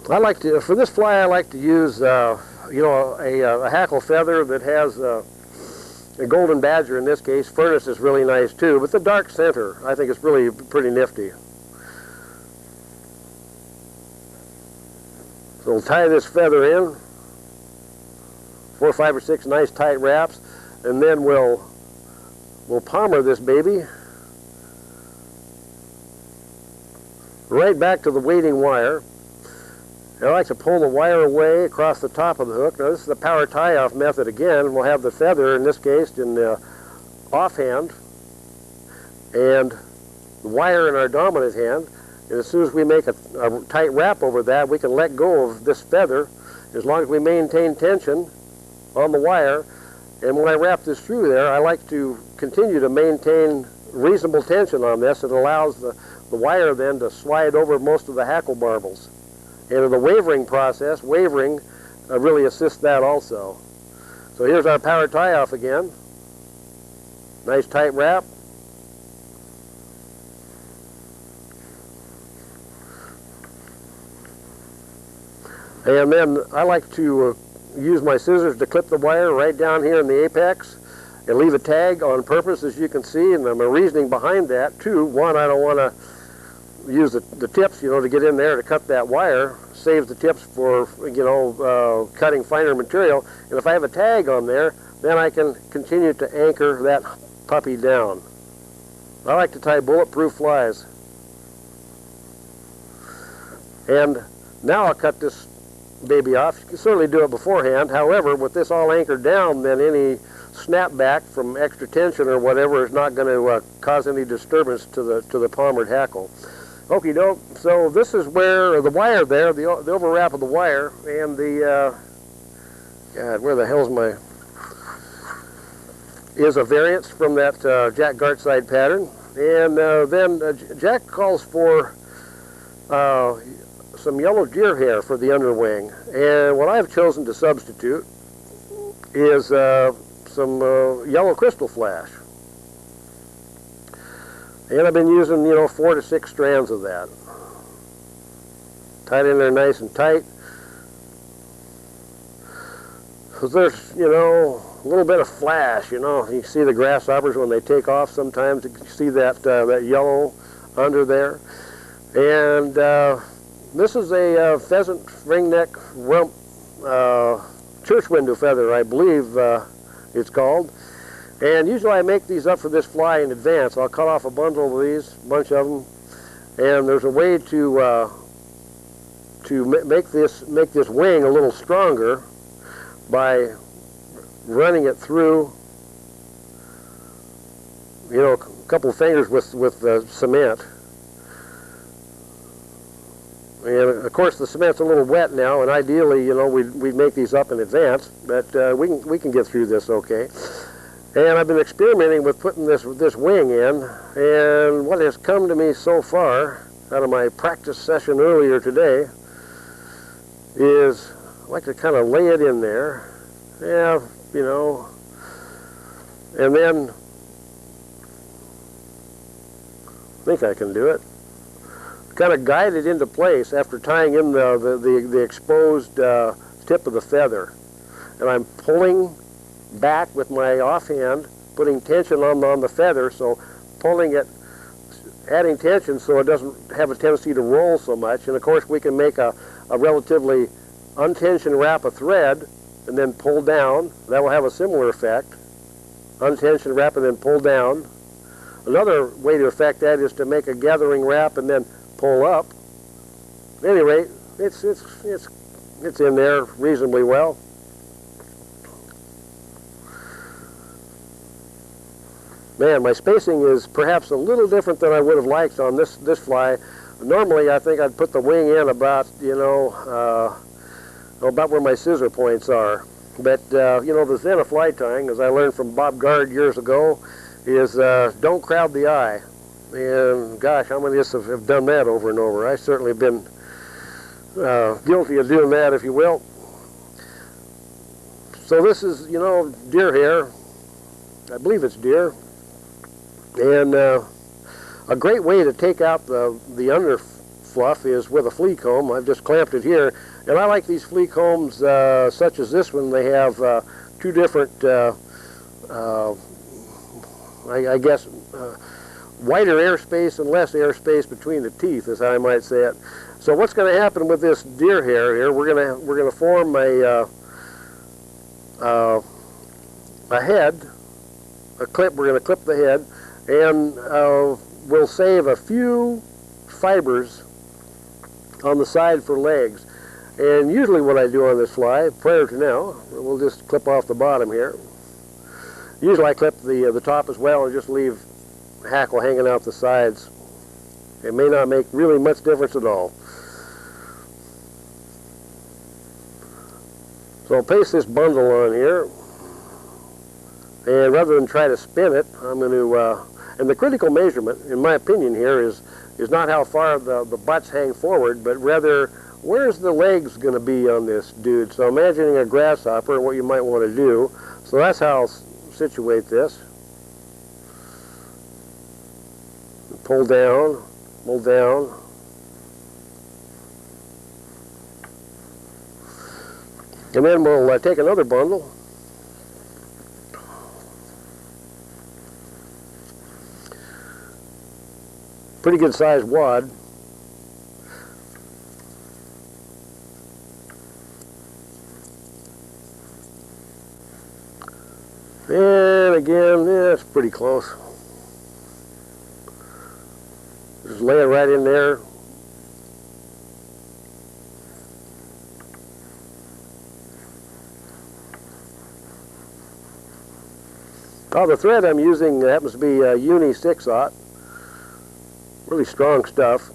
I like to, for this fly, I like to use, you know, a hackle feather that has a golden badger in this case. Furnace is really nice too, but the dark center, I think, is really pretty nifty. So we'll tie this feather in, 4, 5, or 6 nice tight wraps, and then we'll palmer this baby right back to the waiting wire. I like to pull the wire away across the top of the hook. Now this is the power tie-off method again. We'll have the feather, in this case, in the offhand, and the wire in our dominant hand. And as soon as we make a tight wrap over that, we can let go of this feather as long as we maintain tension on the wire. And when I wrap this through there, I like to continue to maintain reasonable tension on this. It allows the wire then to slide over most of the hackle barbels. And in the wavering process, wavering really assists that also. So here's our power tie-off again. Nice tight wrap. And then I like to use my scissors to clip the wire right down here in the apex and leave a tag on purpose, as you can see. And my reasoning behind that too, one, I don't want to use the tips, you know, to get in there to cut that wire. Saves the tips for, you know, cutting finer material. And if I have a tag on there, then I can continue to anchor that puppy down. I like to tie bulletproof flies. And now I'll cut this baby off. You can certainly do it beforehand. However, with this all anchored down, then any snapback from extra tension or whatever is not going to cause any disturbance to the palmered hackle. Okie doke. So this is where the wire there, the overwrap of the wire, and the God, where the hell's my, is a variance from that Jack Gartside pattern. And then Jack calls for some yellow deer hair for the underwing. And what I've chosen to substitute is some yellow crystal flash. And I've been using, you know, 4 to 6 strands of that. Tied in there nice and tight. So there's, you know, a little bit of flash, you know. You see the grasshoppers when they take off sometimes. You see that, that yellow under there. And this is a pheasant ringneck rump church window feather, I believe it's called. And usually I make these up for this fly in advance. I'll cut off a bundle of these, a bunch of them, and there's a way to make this wing a little stronger by running it through, you know, a couple of fingers with cement. And of course the cement's a little wet now, and ideally, you know, we'd make these up in advance, but we can get through this okay. And I've been experimenting with putting this wing in, and what has come to me so far out of my practice session earlier today is I like to kind of lay it in there, yeah, you know, and then I think I can do it. Kind of guide it into place after tying in the exposed tip of the feather, and I'm pulling back with my offhand, putting tension on the feather, so pulling it, adding tension so it doesn't have a tendency to roll so much. And of course we can make a relatively untensioned wrap of thread and then pull down. That will have a similar effect. Untensioned wrap and then pull down. Another way to affect that is to make a gathering wrap and then pull up. At any rate, it's in there reasonably well. Man, my spacing is perhaps a little different than I would have liked on this fly. Normally, I think I'd put the wing in about, about where my scissor points are. But, the zen of fly tying, as I learned from Bob Gard years ago, is don't crowd the eye. And, gosh, how many of us have done that over and over? I've certainly been guilty of doing that, if you will. So this is, deer hair. I believe it's deer. And a great way to take out the under fluff is with a flea comb. I've just clamped it here. And I like these flea combs such as this one. They have two different, I guess, wider airspace and less airspace between the teeth, as I might say it. So what's going to happen with this deer hair here? We're going to form a head, a clip. We're going to clip the head, and we'll save a few fibers on the side for legs. And usually what I do on this fly, prior to now, we'll just clip off the bottom here. Usually I clip the top as well and just leave hackle hanging out the sides. It may not make really much difference at all. So I'll paste this bundle on here, and rather than try to spin it, I'm going to, and the critical measurement, in my opinion here, is not how far the butts hang forward, but rather where's the legs going to be on this dude. So imagining a grasshopper, what you might want to do. So that's how I'll situate this. Pull down, pull down. And then we'll take another bundle. Pretty good sized wad. And again, yeah, it's pretty close. Just lay it right in there. Oh, the thread I'm using happens to be Uni 6/0. Really strong stuff.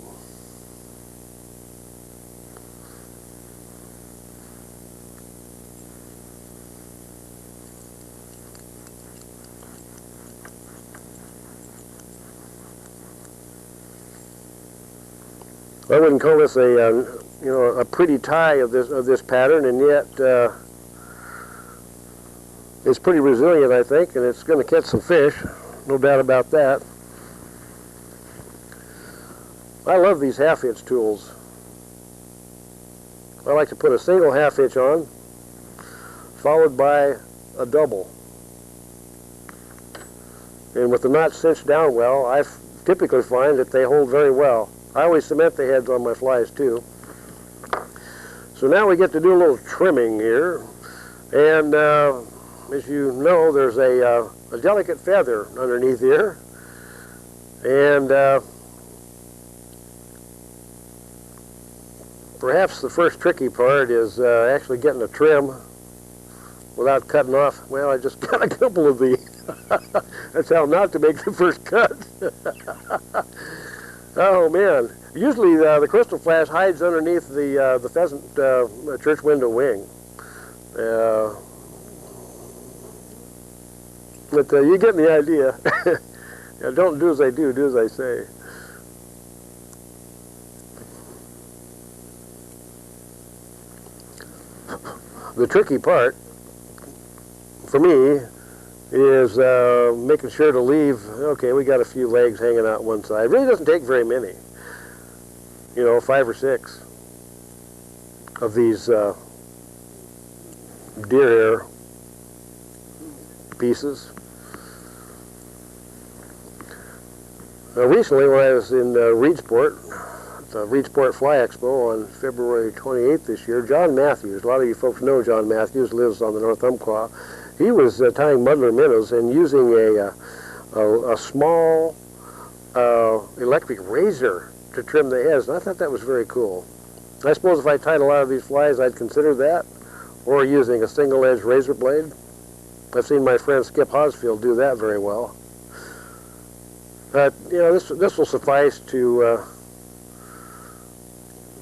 I wouldn't call this a pretty tie of this pattern, and yet it's pretty resilient, I think, and it's going to catch some fish, no doubt about that. I love these half-hitch tools. I like to put a single half-hitch on, followed by a double. And with the knots cinched down well, I typically find that they hold very well. I always cement the heads on my flies too. So now we get to do a little trimming here. And as you know, there's a delicate feather underneath here. And perhaps the first tricky part is actually getting a trim without cutting off. Well, I just got a couple of these. That's how not to make the first cut. Oh man! Usually the crystal flash hides underneath the pheasant church window wing. But you get the idea. Yeah, don't do as I do, do as I say. The tricky part for me is making sure to leave, okay, we got a few legs hanging out one side. It really doesn't take very many. 5 or 6 of these deer hair pieces. Recently, when I was in Reedsport, the Reedsport Fly Expo on February 28th this year, John Matthews, a lot of you folks know John Matthews, lives on the North Umpqua. He was tying muddler minnows and using a small electric razor to trim the heads. And I thought that was very cool. I suppose if I tied a lot of these flies, I'd consider that, or using a single-edged razor blade. I've seen my friend Skip Hosfield do that very well. But this will suffice to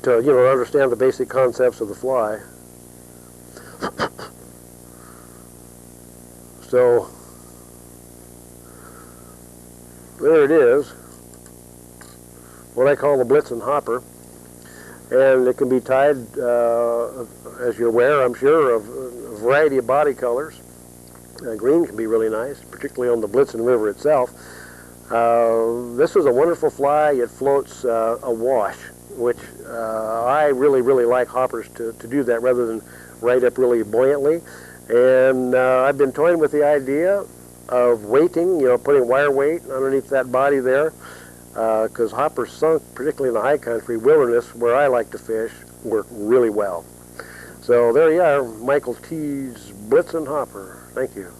understand the basic concepts of the fly. So there it is, what I call the Blitzen hopper, and it can be tied, as you're aware, I'm sure, of a variety of body colors. Green can be really nice, particularly on the Blitzen River itself. This is a wonderful fly. It floats awash, which I really like hoppers to do that rather than right up really buoyantly. And I've been toying with the idea of weighting, putting wire weight underneath that body there, because hoppers sunk, particularly in the high country wilderness where I like to fish, work really well. So there you are, Michael T.'s Blitzen hopper. Thank you.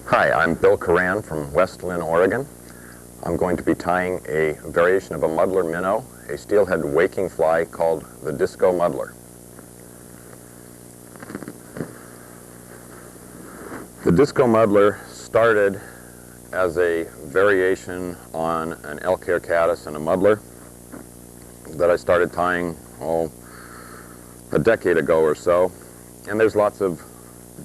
Hi, I'm Bill Coran from West Lynn, Oregon. I'm going to be tying a variation of a muddler minnow, a steelhead waking fly called the disco muddler. The disco muddler started as a variation on an elk hair caddis and a muddler that I started tying, a decade ago or so. And there's lots of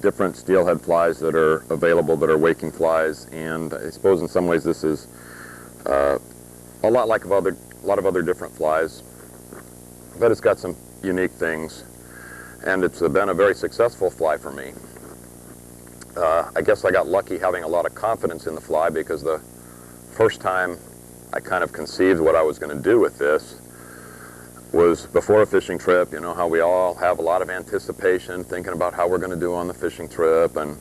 different steelhead flies that are available that are waking flies, and I suppose in some ways this is a lot like a lot of other different flies, but it's got some unique things, and it's been a very successful fly for me. I guess I got lucky having a lot of confidence in the fly, because the first time I kind of conceived what I was going to do with this was before a fishing trip. You know how we all have a lot of anticipation, thinking about how we're going to do on the fishing trip and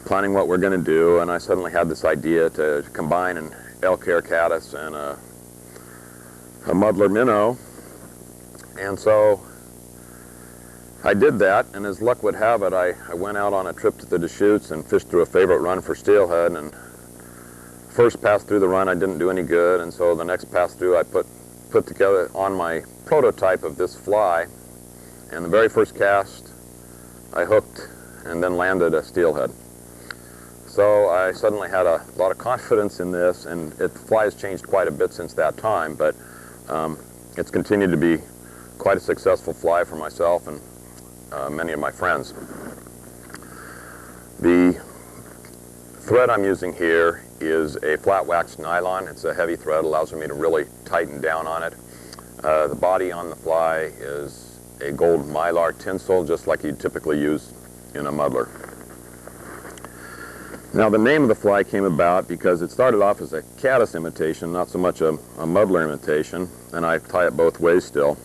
planning what we're going to do, and I suddenly had this idea to combine an elk hair caddis and a muddler minnow, and so I did that, and as luck would have it, I went out on a trip to the Deschutes and fished through a favorite run for steelhead, and first pass through the run I didn't do any good, and so the next pass through I put together on my prototype of this fly, and the very first cast I hooked and then landed a steelhead. So I suddenly had a lot of confidence in this, and the fly has changed quite a bit since that time, but it's continued to be quite a successful fly for myself and many of my friends. The thread I'm using here is a flat wax nylon. It's a heavy thread, allows me to really tighten down on it. The body on the fly is a gold mylar tinsel, just like you'd typically use in a muddler. Now the name of the fly came about because it started off as a caddis imitation, not so much a muddler imitation, and I tie it both ways still.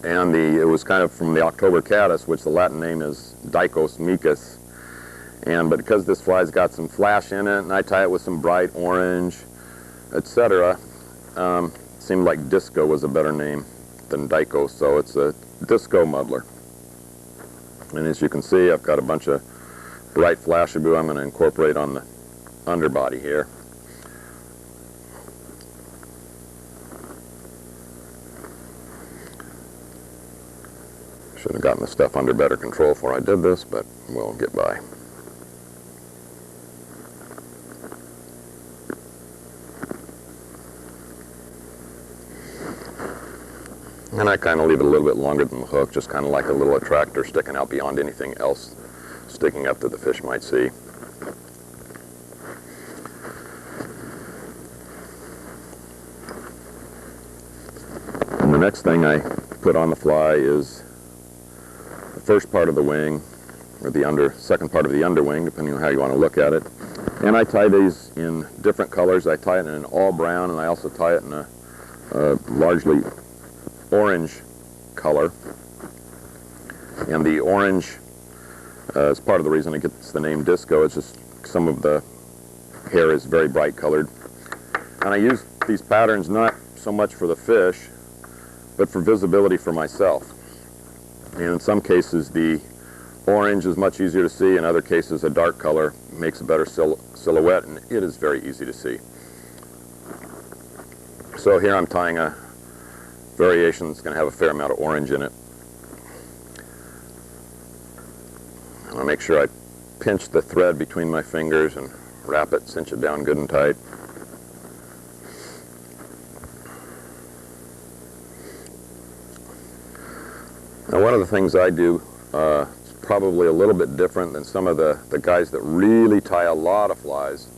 And it was kind of from the October caddis, which the Latin name is Dicos micus. But because this fly's got some flash in it, and I tie it with some bright orange, etc., seemed like disco was a better name than Dicos, so it's a disco muddler. And as you can see, I've got a bunch of bright flashaboo I'm going to incorporate on the underbody here. Should have gotten the stuff under better control before I did this, but we'll get by. And I kind of leave it a little bit longer than the hook, just kind of like a little attractor sticking out beyond anything else sticking up that the fish might see. And the next thing I put on the fly is the first part of the wing, or the second part of the underwing, depending on how you want to look at it. And I tie these in different colors. I tie it in an all brown, and I also tie it in a largely orange color. And the orange is part of the reason it gets the name disco. It's just some of the hair is very bright colored. And I use these patterns not so much for the fish, but for visibility for myself. And in some cases, the orange is much easier to see. In other cases, a dark color makes a better silhouette, and it is very easy to see. So here I'm tying a variation that's going to have a fair amount of orange in it. I make sure I pinch the thread between my fingers and wrap it, cinch it down good and tight. Now, one of the things I do is probably a little bit different than some of the guys that really tie a lot of flies.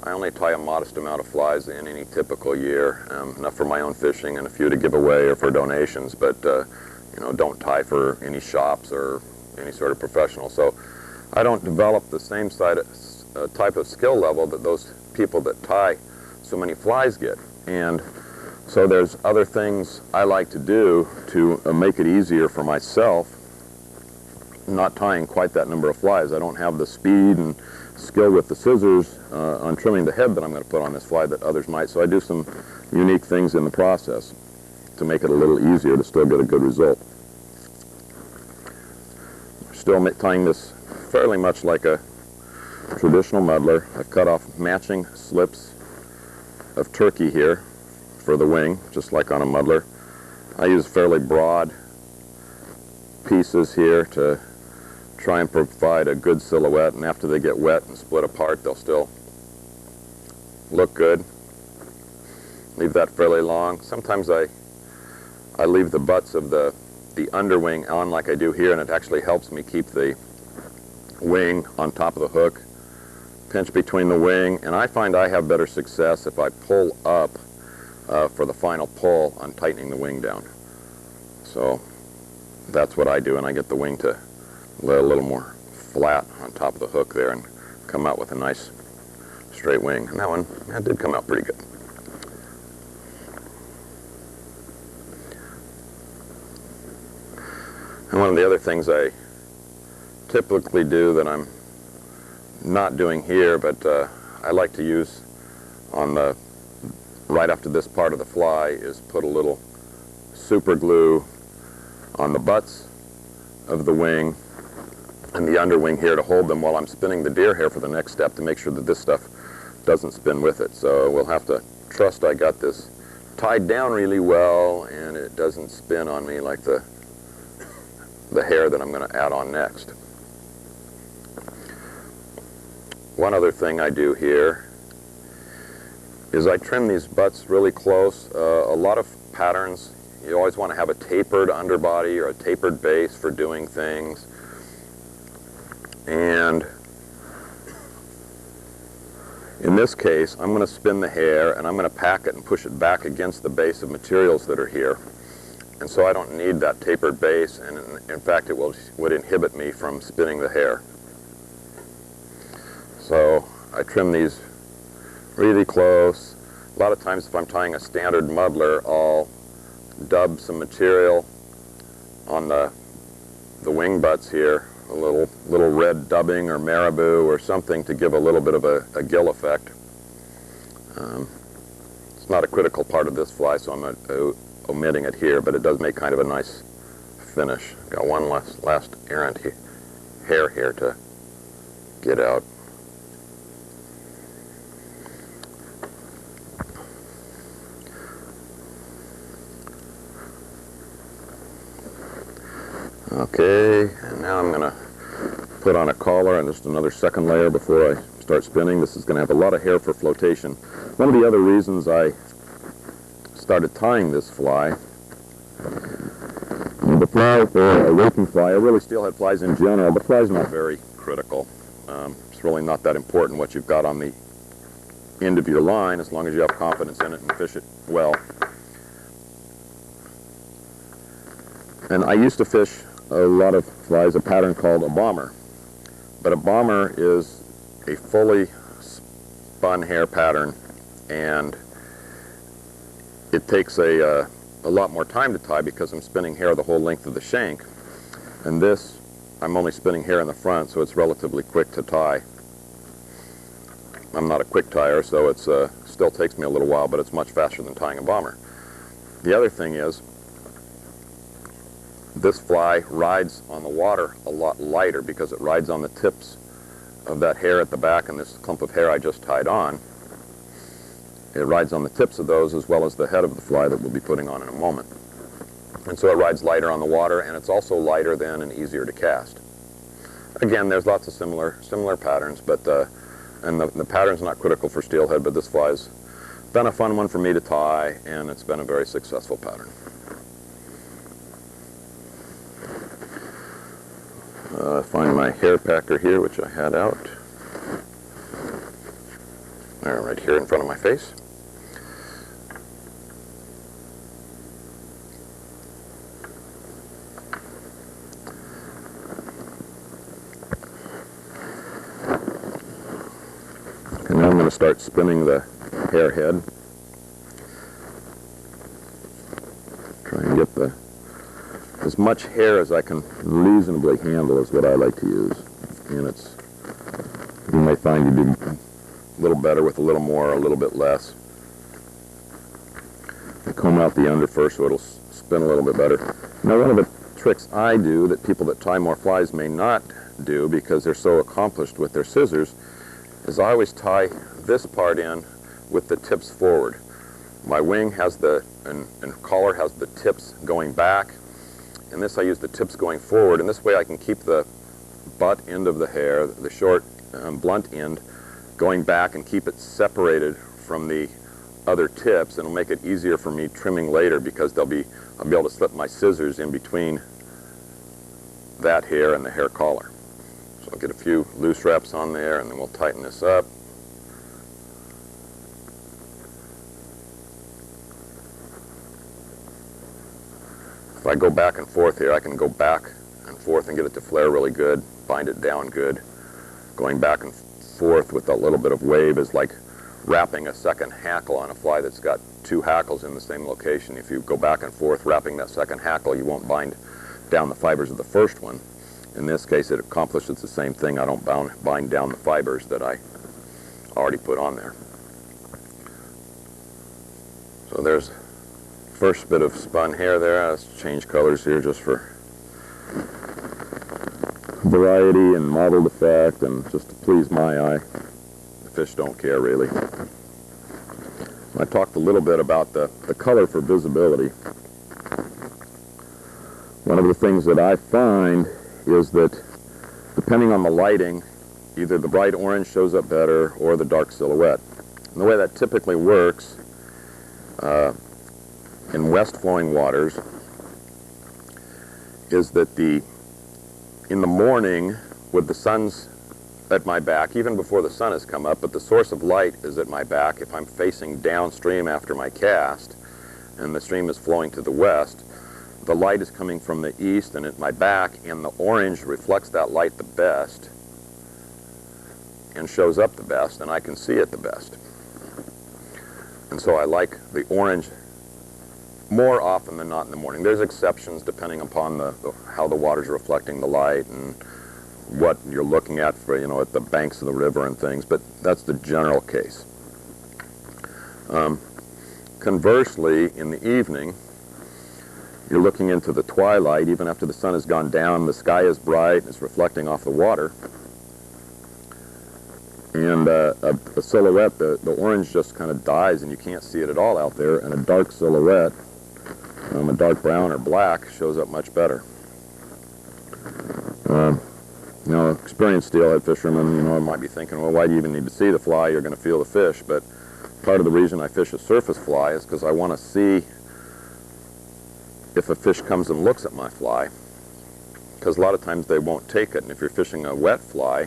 I only tie a modest amount of flies in any typical year, enough for my own fishing and a few to give away or for donations, but you know, don't tie for any shops or any sort of professional. So I don't develop the same type of skill level that those people that tie so many flies get. And so there's other things I like to do to make it easier for myself, not tying quite that number of flies. I don't have the speed and skill with the scissors on trimming the head that I'm going to put on this fly that others might. So I do some unique things in the process to make it a little easier to still get a good result. Still tying this fairly much like a traditional muddler. I've cut off matching slips of turkey here for the wing, just like on a muddler. I use fairly broad pieces here to try and provide a good silhouette, and after they get wet and split apart, they'll still look good. Leave that fairly long. Sometimes I leave the butts of the underwing on like I do here, and it actually helps me keep the wing on top of the hook. Pinch between the wing, and I find I have better success if I pull up for the final pull on tightening the wing down. So that's what I do, and I get the wing to lay a little more flat on top of the hook there and come out with a nice straight wing. And that did come out pretty good. And one of the other things I typically do that I'm not doing here, but I like to use on the right after this part of the fly, is put a little super glue on the butts of the wing and the underwing here to hold them while I'm spinning the deer hair for the next step, to make sure that this stuff doesn't spin with it. So we'll have to trust I got this tied down really well and it doesn't spin on me like the hair that I'm going to add on next. One other thing I do here is I trim these butts really close. A lot of patterns, you always want to have a tapered underbody or a tapered base for doing things. And in this case, I'm going to spin the hair and I'm going to pack it and push it back against the base of materials that are here. And so I don't need that tapered base, and in fact it would inhibit me from spinning the hair. So I trim these really close. A lot of times if I'm tying a standard muddler, I'll dub some material on the wing butts here, a little red dubbing or marabou or something to give a little bit of a gill effect. It's not a critical part of this fly, so I'm omitting it here, but it does make kind of a nice finish. Got one last errant hair here to get out. Okay, and now I'm going to put on a collar and just another second layer before I start spinning. This is going to have a lot of hair for flotation. One of the other reasons I started tying this fly, the fly for a working fly, or really steelhead flies in general, the fly's not very critical. It's really not that important what you've got on the end of your line, as long as you have confidence in it and fish it well. And I used to fish a lot of flies, a pattern called a bomber. But a bomber is a fully spun hair pattern, and it takes a lot more time to tie because I'm spinning hair the whole length of the shank. And this, I'm only spinning hair in the front, so it's relatively quick to tie. I'm not a quick tyer, so it still takes me a little while, but it's much faster than tying a bomber. The other thing is, this fly rides on the water a lot lighter because it rides on the tips of that hair at the back and this clump of hair I just tied on. It rides on the tips of those as well as the head of the fly that we'll be putting on in a moment. And so it rides lighter on the water, and it's also lighter than and easier to cast. Again, there's lots of similar patterns, but and the pattern's not critical for steelhead, but this fly's been a fun one for me to tie, and it's been a very successful pattern. Find my hair packer here, which I had out. There, right here in front of my face. And now I'm going to start spinning the hair head. Try and get as much hair as I can reasonably handle is what I like to use. And you may find you do a little better with a little more or a little bit less. I comb out the under first so it'll spin a little bit better. Now, one of the tricks I do that people that tie more flies may not do because they're so accomplished with their scissors is I always tie this part in with the tips forward. My wing has and collar has the tips going back, and this I use the tips going forward, and this way I can keep the butt end of the hair, the short blunt end, going back and keep it separated from the other tips, and it'll make it easier for me trimming later because I'll be able to slip my scissors in between that hair and the hair collar. So I'll get a few loose wraps on there, and then we'll tighten this up. If I go back and forth here, I can go back and forth and get it to flare really good, bind it down good. Going back and forth with a little bit of wave is like wrapping a second hackle on a fly that's got two hackles in the same location. If you go back and forth wrapping that second hackle, you won't bind down the fibers of the first one. In this case, it accomplishes the same thing. I don't bind down the fibers that I already put on there. So there's first bit of spun hair there. Let's change colors here just for variety and mottled effect and just to please my eye. The fish don't care really. I talked a little bit about the color for visibility. One of the things that I find is that depending on the lighting, either the bright orange shows up better or the dark silhouette. And the way that typically works in west flowing waters is that in the morning with the sun's at my back, even before the sun has come up, but the source of light is at my back if I'm facing downstream after my cast and the stream is flowing to the west, the light is coming from the east and at my back, and the orange reflects that light the best and shows up the best, and I can see it the best. And so I like the orange more often than not in the morning. There's exceptions depending upon how the water's reflecting the light and what you're looking at for, at the banks of the river and things, but that's the general case. Conversely, in the evening, you're looking into the twilight. Even after the sun has gone down, the sky is bright, it's reflecting off the water. And a silhouette, the orange just kind of dies and you can't see it at all out there, and a dark silhouette, a dark brown or black, shows up much better. Experienced steelhead fishermen, might be thinking, well, why do you even need to see the fly? You're going to feel the fish. But part of the reason I fish a surface fly is because I want to see if a fish comes and looks at my fly. Because a lot of times they won't take it. And if you're fishing a wet fly,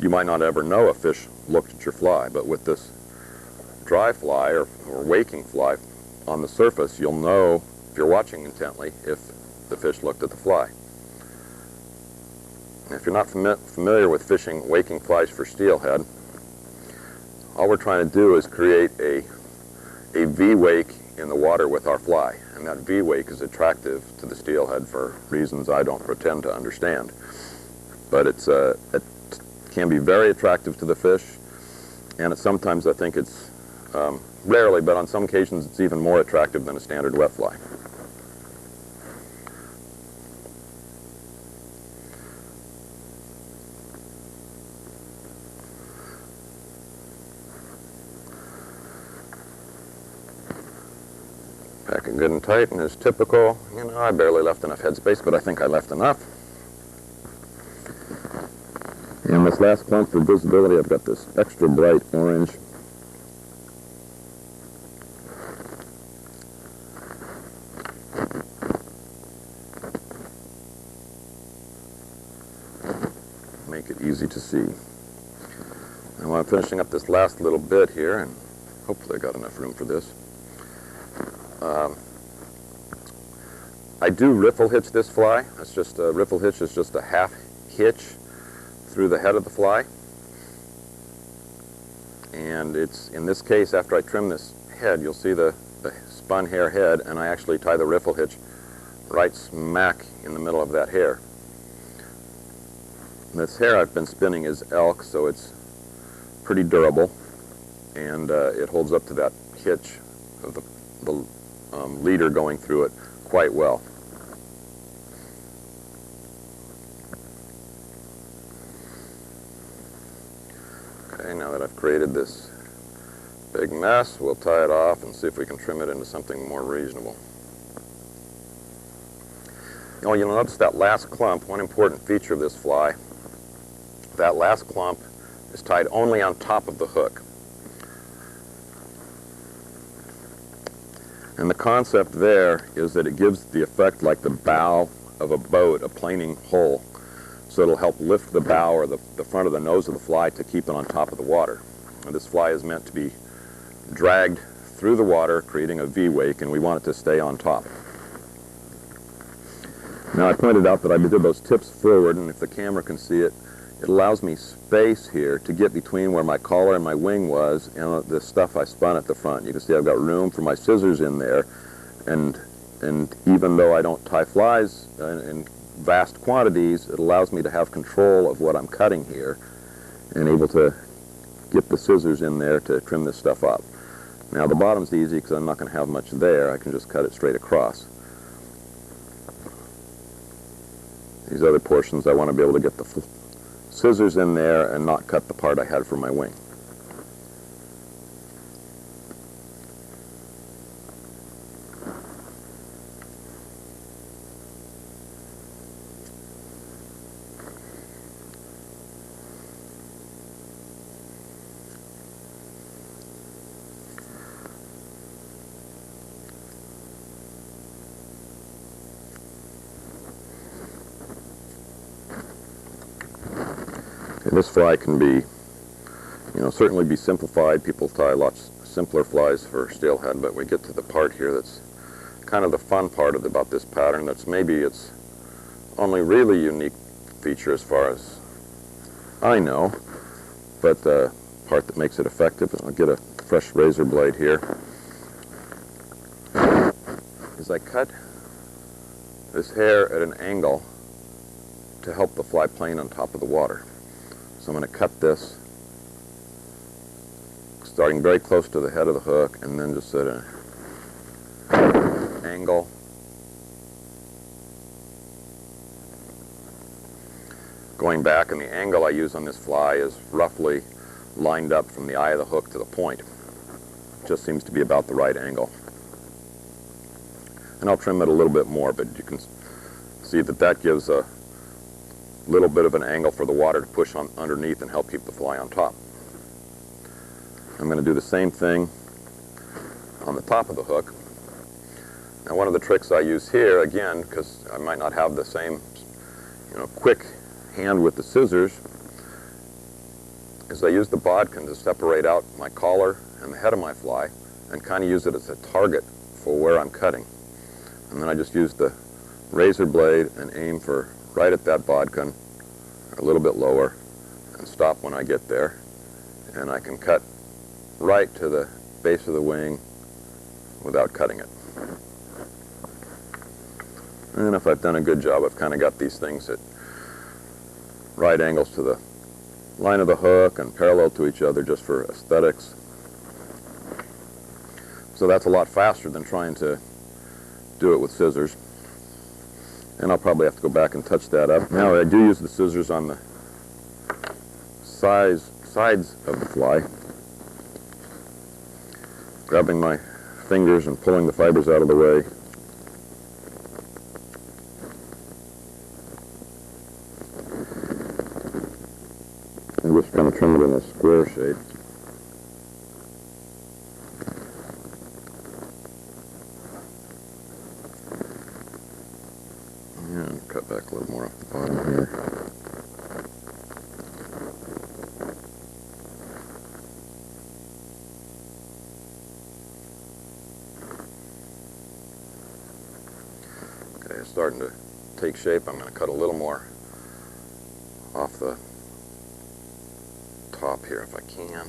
you might not ever know a fish looked at your fly. But with this dry fly or waking fly on the surface, you'll know, if you're watching intently, if the fish looked at the fly. If you're not familiar with fishing waking flies for steelhead, all we're trying to do is create a V-wake in the water with our fly. And that V-wake is attractive to the steelhead for reasons I don't pretend to understand. But it can be very attractive to the fish, and sometimes I think it's, rarely, but on some occasions it's even more attractive than a standard wet fly. Packing good and tight, and as typical, you know, I barely left enough headspace, but I think I left enough. And this last clump for visibility, I've got this extra bright orange. Make it easy to see. And while I'm finishing up this last little bit here, and hopefully I got enough room for this, I do riffle hitch this fly. It's just a riffle hitch is just a half hitch through the head of the fly. And it's, in this case, after I trim this head, you'll see the spun hair head, and I actually tie the riffle hitch right smack in the middle of that hair. This hair I've been spinning is elk, so it's pretty durable, and it holds up to that hitch of the leader going through it quite well. Okay, now that I've created this big mess, we'll tie it off and see if we can trim it into something more reasonable. Oh, you'll notice that last clump, one important feature of this fly, that last clump is tied only on top of the hook. And the concept there is that it gives the effect like the bow of a boat, a planing hull. So it'll help lift the bow or the front of the nose of the fly to keep it on top of the water. And this fly is meant to be dragged through the water, creating a V-wake, and we want it to stay on top. Now I pointed out that I did those tips forward, and if the camera can see it, it allows me space here to get between where my collar and my wing was and the stuff I spun at the front. You can see I've got room for my scissors in there, and even though I don't tie flies in vast quantities, it allows me to have control of what I'm cutting here and able to get the scissors in there to trim this stuff up. Now the bottom's easy because I'm not going to have much there. I can just cut it straight across. These other portions I want to be able to get the scissors in there and not cut the part I had for my wing. This fly can be, certainly be simplified. People tie lots simpler flies for steelhead, but we get to the part here that's kind of the fun part about this pattern. That's maybe its only really unique feature as far as I know, but the part that makes it effective, I'll get a fresh razor blade here, is I cut this hair at an angle to help the fly plane on top of the water. So I'm going to cut this, starting very close to the head of the hook, and then just at an angle. Going back, and the angle I use on this fly is roughly lined up from the eye of the hook to the point. It just seems to be about the right angle. And I'll trim it a little bit more, but you can see that gives a little bit of an angle for the water to push on underneath and help keep the fly on top. I'm going to do the same thing on the top of the hook. Now one of the tricks I use here, again, because I might not have the same quick hand with the scissors, is I use the bodkin to separate out my collar and the head of my fly and kind of use it as a target for where I'm cutting. And then I just use the razor blade and aim for right at that bodkin, little bit lower and stop when I get there, and I can cut right to the base of the wing without cutting it. And if I've done a good job, I've kind of got these things at right angles to the line of the hook and parallel to each other just for aesthetics. So that's a lot faster than trying to do it with scissors. And I'll probably have to go back and touch that up. Now I do use the scissors on the sides of the fly, grabbing my fingers and pulling the fibers out of the way. And just kind of trim it in a square shape. And cut back a little more off the bottom here. Okay, it's starting to take shape. I'm going to cut a little more off the top here if I can.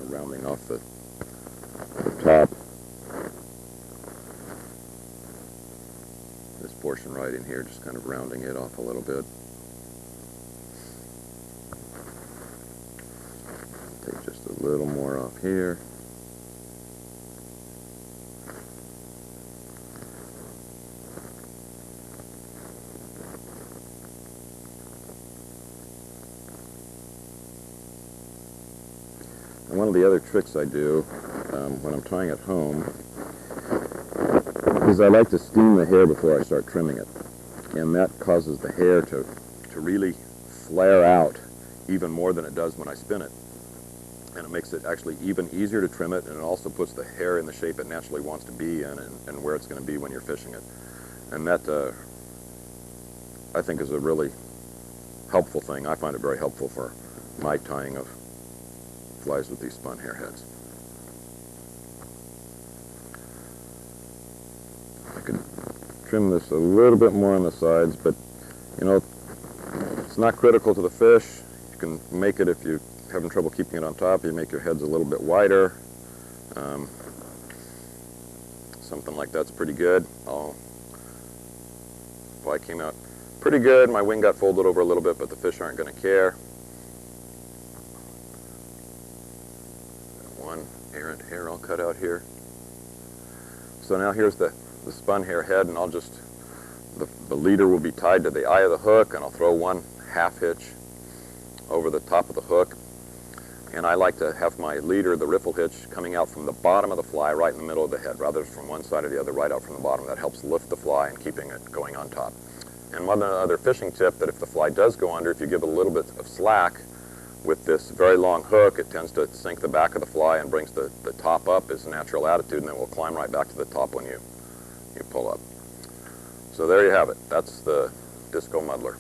Rounding off the top. This portion right in here, just kind of rounding it off a little bit. Take just a little more off here. And one of the other tricks I do when I'm tying at home is I like to steam the hair before I start trimming it. And that causes the hair to really flare out even more than it does when I spin it. And it makes it actually even easier to trim it, and it also puts the hair in the shape it naturally wants to be in and where it's going to be when you're fishing it. And that, I think, is a really helpful thing. I find it very helpful for my tying of flies with these spun hair heads. I could trim this a little bit more on the sides, but you know, it's not critical to the fish. You can make it if you're having trouble keeping it on top. You make your heads a little bit wider. Something like that's pretty good. Fly came out pretty good. My wing got folded over a little bit, but the fish aren't going to care. One errant hair I'll cut out here. So now here's the spun hair head, and I'll just, the leader will be tied to the eye of the hook, and I'll throw one half hitch over the top of the hook. And I like to have my leader, the riffle hitch, coming out from the bottom of the fly right in the middle of the head, rather than from one side or the other, right out from the bottom. That helps lift the fly and keeping it going on top. And one other fishing tip, that if the fly does go under, if you give it a little bit of slack with this very long hook, it tends to sink the back of the fly and brings the top up as a natural attitude, and then we'll climb right back to the top when you pull up. So there you have it. That's the disco muddler.